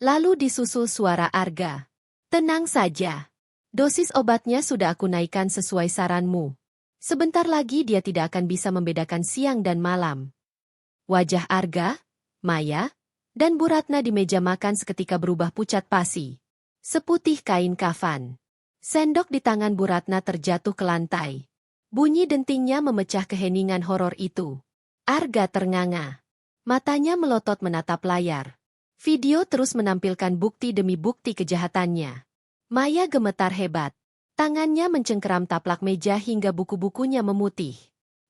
[SPEAKER 1] Lalu disusul suara Arga. Tenang saja. Dosis obatnya sudah aku naikkan sesuai saranmu. Sebentar lagi dia tidak akan bisa membedakan siang dan malam. Wajah Arga, Maya, dan Bu Ratna di meja makan seketika berubah pucat pasi. Seputih kain kafan. Sendok di tangan Bu Ratna terjatuh ke lantai. Bunyi dentingnya memecah keheningan horor itu. Arga ternganga. Matanya melotot menatap layar. Video terus menampilkan bukti demi bukti kejahatannya. Maya gemetar hebat. Tangannya mencengkeram taplak meja hingga buku-bukunya memutih.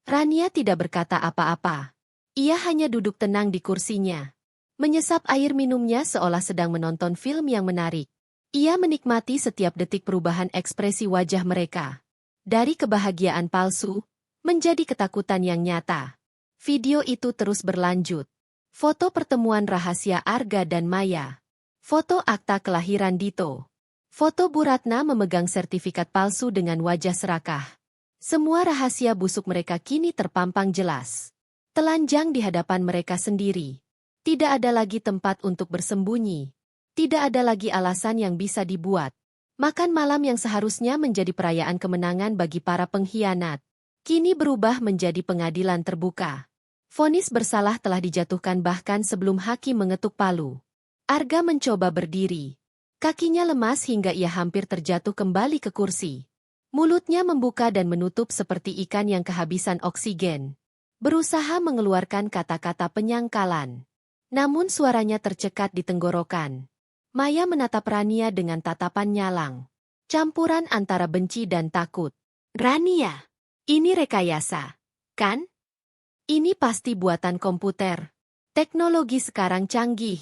[SPEAKER 1] Rania tidak berkata apa-apa. Ia hanya duduk tenang di kursinya. Menyesap air minumnya seolah sedang menonton film yang menarik. Ia menikmati setiap detik perubahan ekspresi wajah mereka. Dari kebahagiaan palsu, menjadi ketakutan yang nyata. Video itu terus berlanjut. Foto pertemuan rahasia Arga dan Maya. Foto akta kelahiran Dito. Foto Bu Ratna memegang sertifikat palsu dengan wajah serakah. Semua rahasia busuk mereka kini terpampang jelas. Telanjang di hadapan mereka sendiri. Tidak ada lagi tempat untuk bersembunyi. Tidak ada lagi alasan yang bisa dibuat. Makan malam yang seharusnya menjadi perayaan kemenangan bagi para pengkhianat, kini berubah menjadi pengadilan terbuka. Vonis bersalah telah dijatuhkan bahkan sebelum hakim mengetuk palu. Arga mencoba berdiri. Kakinya lemas hingga ia hampir terjatuh kembali ke kursi. Mulutnya membuka dan menutup seperti ikan yang kehabisan oksigen. Berusaha mengeluarkan kata-kata penyangkalan. Namun suaranya tercekat di tenggorokan. Maya menatap Rania dengan tatapan nyalang. Campuran antara benci dan takut. Rania, ini rekayasa, kan? Ini pasti buatan komputer. Teknologi sekarang canggih.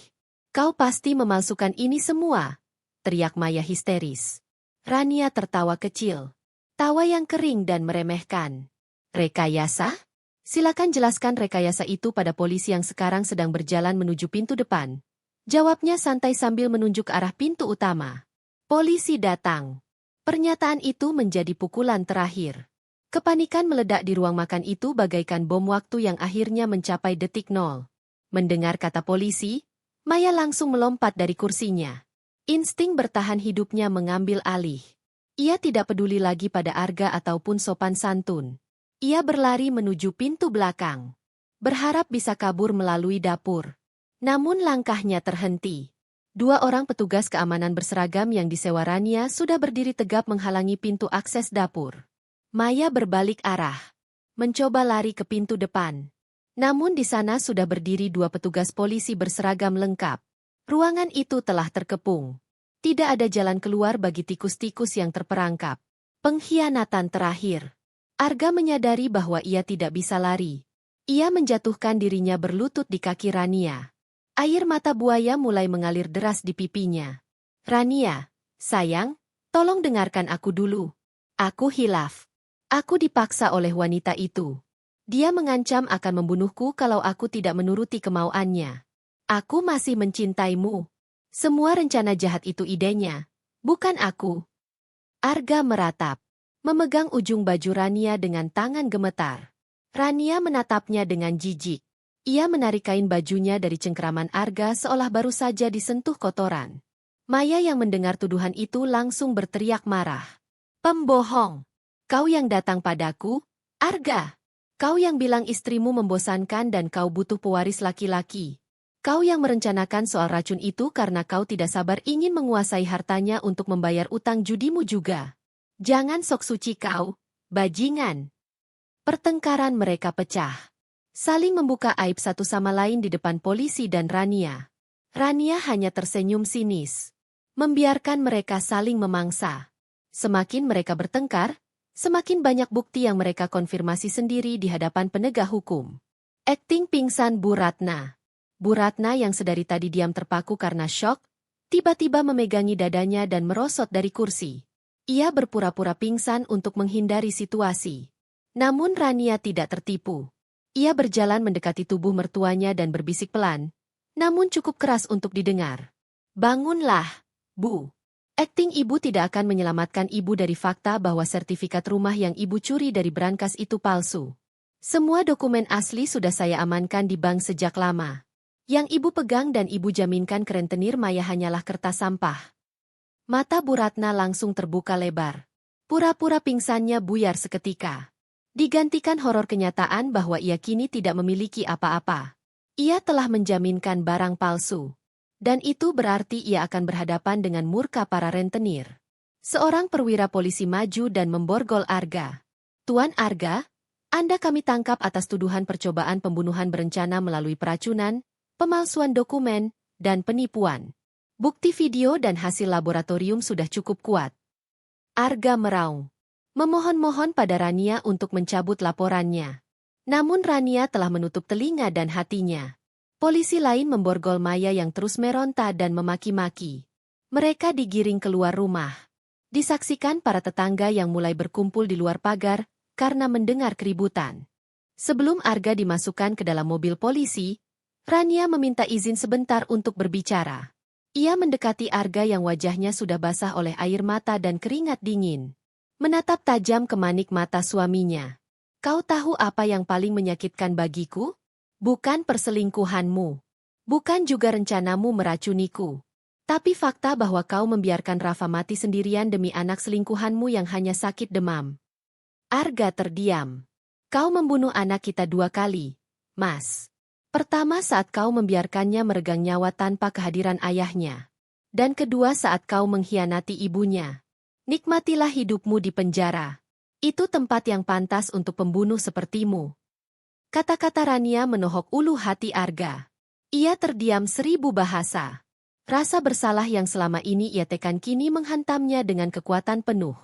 [SPEAKER 1] Kau pasti memalsukan ini semua, teriak Maya histeris. Rania tertawa kecil. Tawa yang kering dan meremehkan. Rekayasa? Silakan jelaskan rekayasa itu pada polisi yang sekarang sedang berjalan menuju pintu depan. Jawabnya santai sambil menunjuk arah pintu utama. Polisi datang. Pernyataan itu menjadi pukulan terakhir. Kepanikan meledak di ruang makan itu bagaikan bom waktu yang akhirnya mencapai detik nol. Mendengar kata polisi, Maya langsung melompat dari kursinya. Insting bertahan hidupnya mengambil alih. Ia tidak peduli lagi pada Arga ataupun sopan santun. Ia berlari menuju pintu belakang. Berharap bisa kabur melalui dapur. Namun langkahnya terhenti. 2 orang petugas keamanan berseragam yang disewa Rania sudah berdiri tegap menghalangi pintu akses dapur. Maya berbalik arah. Mencoba lari ke pintu depan. Namun di sana sudah berdiri 2 petugas polisi berseragam lengkap. Ruangan itu telah terkepung. Tidak ada jalan keluar bagi tikus-tikus yang terperangkap. Pengkhianatan terakhir. Arga menyadari bahwa ia tidak bisa lari. Ia menjatuhkan dirinya berlutut di kaki Rania. Air mata buaya mulai mengalir deras di pipinya. Rania, sayang, tolong dengarkan aku dulu. Aku hilaf. Aku dipaksa oleh wanita itu. Dia mengancam akan membunuhku kalau aku tidak menuruti kemauannya. Aku masih mencintaimu. Semua rencana jahat itu idenya, bukan aku. Arga meratap. Memegang ujung baju Rania dengan tangan gemetar. Rania menatapnya dengan jijik. Ia menarik kain bajunya dari cengkeraman Arga seolah baru saja disentuh kotoran. Maya yang mendengar tuduhan itu langsung berteriak marah. Pembohong! Kau yang datang padaku, Arga! Kau yang bilang istrimu membosankan dan kau butuh pewaris laki-laki. Kau yang merencanakan soal racun itu karena kau tidak sabar ingin menguasai hartanya untuk membayar utang judimu juga. Jangan sok suci kau, bajingan. Pertengkaran mereka pecah. Saling membuka aib satu sama lain di depan polisi dan Rania. Rania hanya tersenyum sinis. Membiarkan mereka saling memangsa. Semakin mereka bertengkar, semakin banyak bukti yang mereka konfirmasi sendiri di hadapan penegak hukum. Akting pingsan Bu Ratna. Bu Ratna yang sedari tadi diam terpaku karena syok, tiba-tiba memegangi dadanya dan merosot dari kursi. Ia berpura-pura pingsan untuk menghindari situasi. Namun Rania tidak tertipu. Ia berjalan mendekati tubuh mertuanya dan berbisik pelan, namun cukup keras untuk didengar. Bangunlah, Bu. Akting ibu tidak akan menyelamatkan ibu dari fakta bahwa sertifikat rumah yang ibu curi dari brankas itu palsu. Semua dokumen asli sudah saya amankan di bank sejak lama. Yang ibu pegang dan ibu jaminkan ke rentenir Maya hanyalah kertas sampah. Mata Bu Ratna langsung terbuka lebar. Pura-pura pingsannya buyar seketika. Digantikan horor kenyataan bahwa ia kini tidak memiliki apa-apa. Ia telah menjaminkan barang palsu. Dan itu berarti ia akan berhadapan dengan murka para rentenir. Seorang perwira polisi maju dan memborgol Arga. Tuan Arga, Anda kami tangkap atas tuduhan percobaan pembunuhan berencana melalui peracunan, pemalsuan dokumen, dan penipuan. Bukti video dan hasil laboratorium sudah cukup kuat. Arga meraung. Memohon-mohon pada Rania untuk mencabut laporannya. Namun Rania telah menutup telinga dan hatinya. Polisi lain memborgol Maya yang terus meronta dan memaki-maki. Mereka digiring keluar rumah. Disaksikan para tetangga yang mulai berkumpul di luar pagar karena mendengar keributan. Sebelum Arga dimasukkan ke dalam mobil polisi, Rania meminta izin sebentar untuk berbicara. Ia mendekati Arga yang wajahnya sudah basah oleh air mata dan keringat dingin. Menatap tajam ke manik mata suaminya. Kau tahu apa yang paling menyakitkan bagiku? Bukan perselingkuhanmu. Bukan juga rencanamu meracuniku. Tapi fakta bahwa kau membiarkan Rafa mati sendirian demi anak selingkuhanmu yang hanya sakit demam. Arga terdiam. Kau membunuh anak kita 2 kali, Mas. Pertama saat kau membiarkannya meregang nyawa tanpa kehadiran ayahnya. Dan kedua saat kau mengkhianati ibunya. Nikmatilah hidupmu di penjara. Itu tempat yang pantas untuk pembunuh sepertimu. Kata-kata Rania menohok ulu hati Arga. Ia terdiam 1000 bahasa. Rasa bersalah yang selama ini ia tekan kini menghantamnya dengan kekuatan penuh.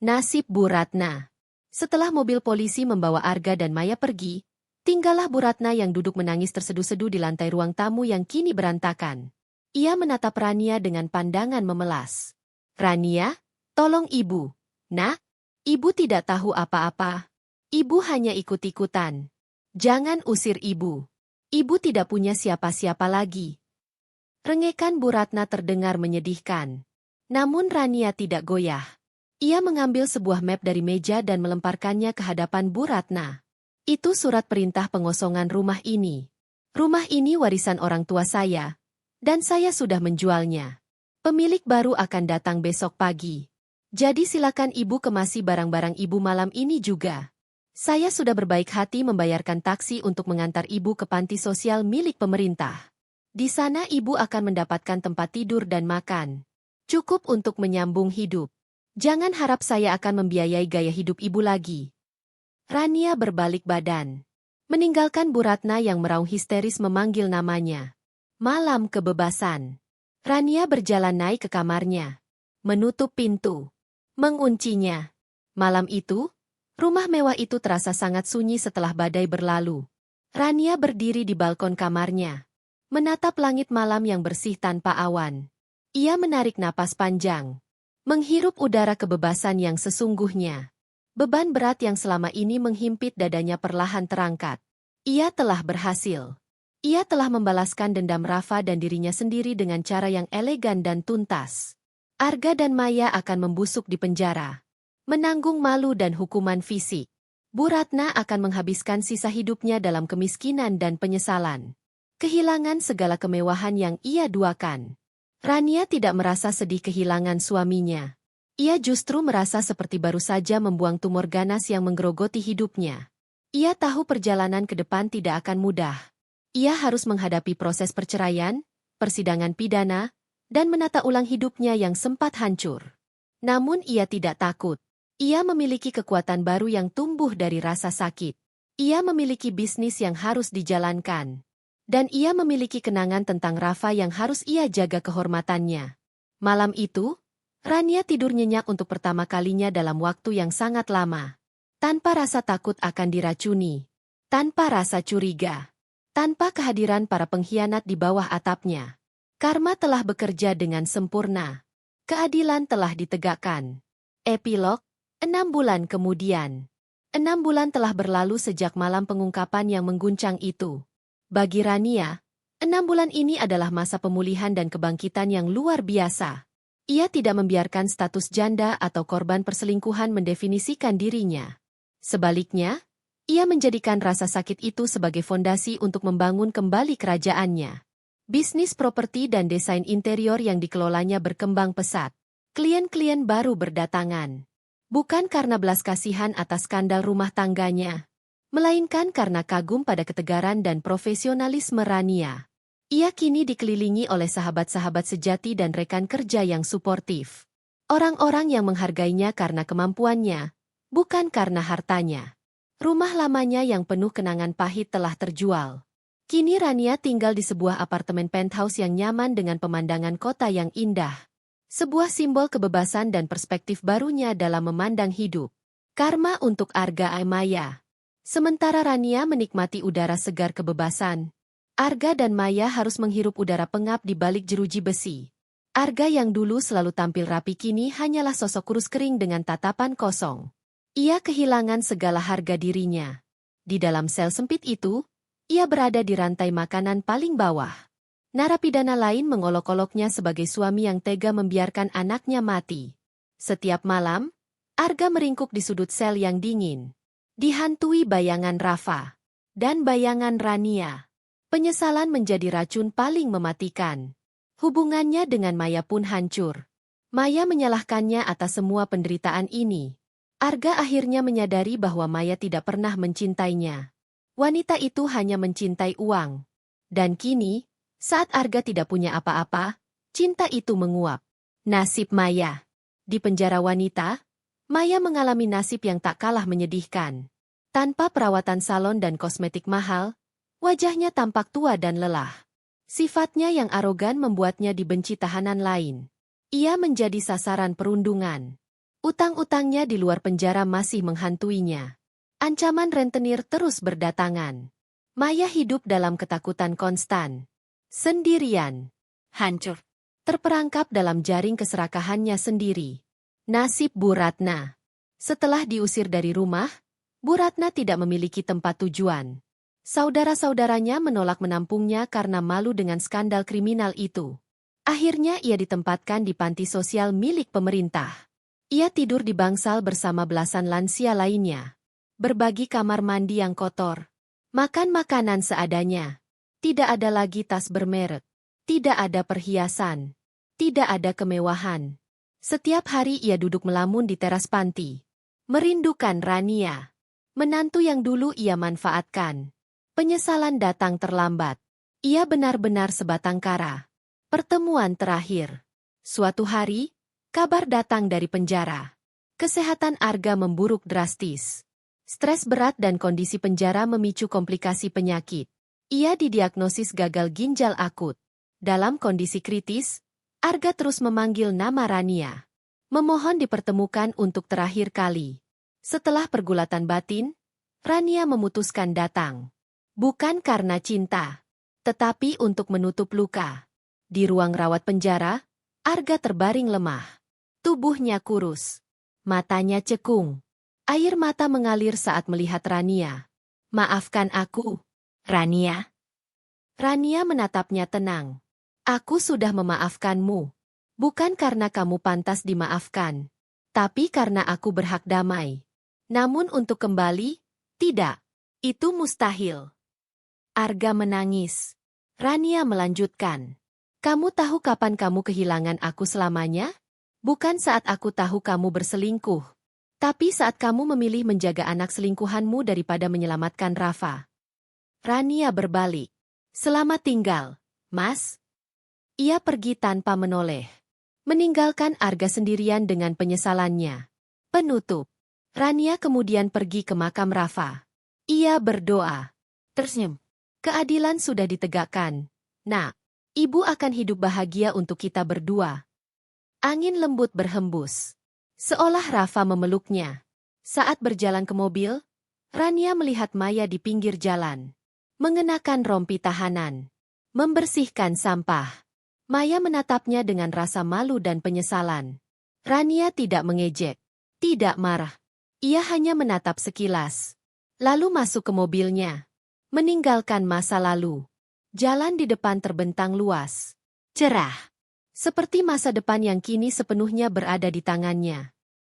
[SPEAKER 1] Nasib Bu Ratna. Setelah mobil polisi membawa Arga dan Maya pergi, tinggallah Bu Ratna yang duduk menangis terseduh-seduh di lantai ruang tamu yang kini berantakan. Ia menatap Rania dengan pandangan memelas. Rania, tolong ibu. Nak, ibu tidak tahu apa-apa. Ibu hanya ikut-ikutan. Jangan usir ibu. Ibu tidak punya siapa-siapa lagi. Rengekan Bu Ratna terdengar menyedihkan. Namun Rania tidak goyah. Ia mengambil sebuah map dari meja dan melemparkannya ke hadapan Bu Ratna. Itu surat perintah pengosongan rumah ini. Rumah ini warisan orang tua saya, dan saya sudah menjualnya. Pemilik baru akan datang besok pagi. Jadi silakan ibu kemasi barang-barang ibu malam ini juga. Saya sudah berbaik hati membayarkan taksi untuk mengantar ibu ke panti sosial milik pemerintah. Di sana ibu akan mendapatkan tempat tidur dan makan. Cukup untuk menyambung hidup. Jangan harap saya akan membiayai gaya hidup ibu lagi. Rania berbalik badan. Meninggalkan Bu Ratna yang meraung histeris memanggil namanya. Malam kebebasan. Rania berjalan naik ke kamarnya. Menutup pintu. Menguncinya. Malam itu, rumah mewah itu terasa sangat sunyi setelah badai berlalu. Rania berdiri di balkon kamarnya, menatap langit malam yang bersih tanpa awan. Ia menarik napas panjang, menghirup udara kebebasan yang sesungguhnya. Beban berat yang selama ini menghimpit dadanya perlahan terangkat. Ia telah berhasil. Ia telah membalaskan dendam Rafa dan dirinya sendiri dengan cara yang elegan dan tuntas. Arga dan Maya akan membusuk di penjara, menanggung malu dan hukuman fisik. Bu Ratna akan menghabiskan sisa hidupnya dalam kemiskinan dan penyesalan. Kehilangan segala kemewahan yang ia duakan. Rania tidak merasa sedih kehilangan suaminya. Ia justru merasa seperti baru saja membuang tumor ganas yang menggerogoti hidupnya. Ia tahu perjalanan ke depan tidak akan mudah. Ia harus menghadapi proses perceraian, persidangan pidana, dan menata ulang hidupnya yang sempat hancur. Namun ia tidak takut. Ia memiliki kekuatan baru yang tumbuh dari rasa sakit. Ia memiliki bisnis yang harus dijalankan. Dan ia memiliki kenangan tentang Rafa yang harus ia jaga kehormatannya. Malam itu, Rania tidur nyenyak untuk pertama kalinya dalam waktu yang sangat lama. Tanpa rasa takut akan diracuni. Tanpa rasa curiga. Tanpa kehadiran para pengkhianat di bawah atapnya. Karma telah bekerja dengan sempurna. Keadilan telah ditegakkan. Epilog, 6 bulan kemudian. 6 bulan telah berlalu sejak malam pengungkapan yang mengguncang itu. Bagi Rania, 6 bulan ini adalah masa pemulihan dan kebangkitan yang luar biasa. Ia tidak membiarkan status janda atau korban perselingkuhan mendefinisikan dirinya. Sebaliknya, ia menjadikan rasa sakit itu sebagai fondasi untuk membangun kembali kerajaannya. Bisnis properti dan desain interior yang dikelolanya berkembang pesat. Klien-klien baru berdatangan. Bukan karena belas kasihan atas skandal rumah tangganya, melainkan karena kagum pada ketegaran dan profesionalisme Rania. Ia kini dikelilingi oleh sahabat-sahabat sejati dan rekan kerja yang suportif. Orang-orang yang menghargainya karena kemampuannya, bukan karena hartanya. Rumah lamanya yang penuh kenangan pahit telah terjual. Kini Rania tinggal di sebuah apartemen penthouse yang nyaman dengan pemandangan kota yang indah. Sebuah simbol kebebasan dan perspektif barunya dalam memandang hidup. Karma untuk Arga Maya. Sementara Rania menikmati udara segar kebebasan, Arga dan Maya harus menghirup udara pengap di balik jeruji besi. Arga yang dulu selalu tampil rapi kini hanyalah sosok kurus kering dengan tatapan kosong. Ia kehilangan segala harga dirinya. Di dalam sel sempit itu, ia berada di rantai makanan paling bawah. Narapidana lain mengolok-oloknya sebagai suami yang tega membiarkan anaknya mati. Setiap malam, Arga meringkuk di sudut sel yang dingin. Dihantui bayangan Rafa dan bayangan Rania. Penyesalan menjadi racun paling mematikan. Hubungannya dengan Maya pun hancur. Maya menyalahkannya atas semua penderitaan ini. Arga akhirnya menyadari bahwa Maya tidak pernah mencintainya. Wanita itu hanya mencintai uang. Dan kini, saat Arga tidak punya apa-apa, cinta itu menguap. Nasib Maya. Di penjara wanita, Maya mengalami nasib yang tak kalah menyedihkan. Tanpa perawatan salon dan kosmetik mahal, wajahnya tampak tua dan lelah. Sifatnya yang arogan membuatnya dibenci tahanan lain. Ia menjadi sasaran perundungan. Utang-utangnya di luar penjara masih menghantuinya. Ancaman rentenir terus berdatangan. Maya hidup dalam ketakutan konstan. Sendirian. Hancur. Terperangkap dalam jaring keserakahannya sendiri. Nasib Bu Ratna. Setelah diusir dari rumah, Bu Ratna tidak memiliki tempat tujuan. Saudara-saudaranya menolak menampungnya karena malu dengan skandal kriminal itu. Akhirnya ia ditempatkan di panti sosial milik pemerintah. Ia tidur di bangsal bersama belasan lansia lainnya. Berbagi kamar mandi yang kotor. Makan makanan seadanya. Tidak ada lagi tas bermerek. Tidak ada perhiasan. Tidak ada kemewahan. Setiap hari ia duduk melamun di teras panti. Merindukan Rania. Menantu yang dulu ia manfaatkan. Penyesalan datang terlambat. Ia benar-benar sebatang kara. Pertemuan terakhir. Suatu hari, kabar datang dari penjara. Kesehatan Arga memburuk drastis. Stres berat dan kondisi penjara memicu komplikasi penyakit. Ia didiagnosis gagal ginjal akut. Dalam kondisi kritis, Arga terus memanggil nama Rania. Memohon dipertemukan untuk terakhir kali. Setelah pergulatan batin, Rania memutuskan datang. Bukan karena cinta, tetapi untuk menutup luka. Di ruang rawat penjara, Arga terbaring lemah. Tubuhnya kurus. Matanya cekung. Air mata mengalir saat melihat Rania. Maafkan aku, Rania. Rania menatapnya tenang. Aku sudah memaafkanmu. Bukan karena kamu pantas dimaafkan. Tapi karena aku berhak damai. Namun untuk kembali, tidak. Itu mustahil. Arga menangis. Rania melanjutkan. Kamu tahu kapan kamu kehilangan aku selamanya? Bukan saat aku tahu kamu berselingkuh. Tapi saat kamu memilih menjaga anak selingkuhanmu daripada menyelamatkan Rafa. Rania berbalik. Selamat tinggal, Mas. Ia pergi tanpa menoleh. Meninggalkan Arga sendirian dengan penyesalannya. Penutup. Rania kemudian pergi ke makam Rafa. Ia berdoa. Tersenyum. Keadilan sudah ditegakkan. Nak, ibu akan hidup bahagia untuk kita berdua. Angin lembut berhembus. Seolah Rafa memeluknya. Saat berjalan ke mobil, Rania melihat Maya di pinggir jalan. Mengenakan rompi tahanan. Membersihkan sampah. Maya menatapnya dengan rasa malu dan penyesalan. Rania tidak mengejek. Tidak marah. Ia hanya menatap sekilas. Lalu masuk ke mobilnya. Meninggalkan masa lalu. Jalan di depan terbentang luas. Cerah. Seperti masa depan yang kini sepenuhnya berada di tangannya.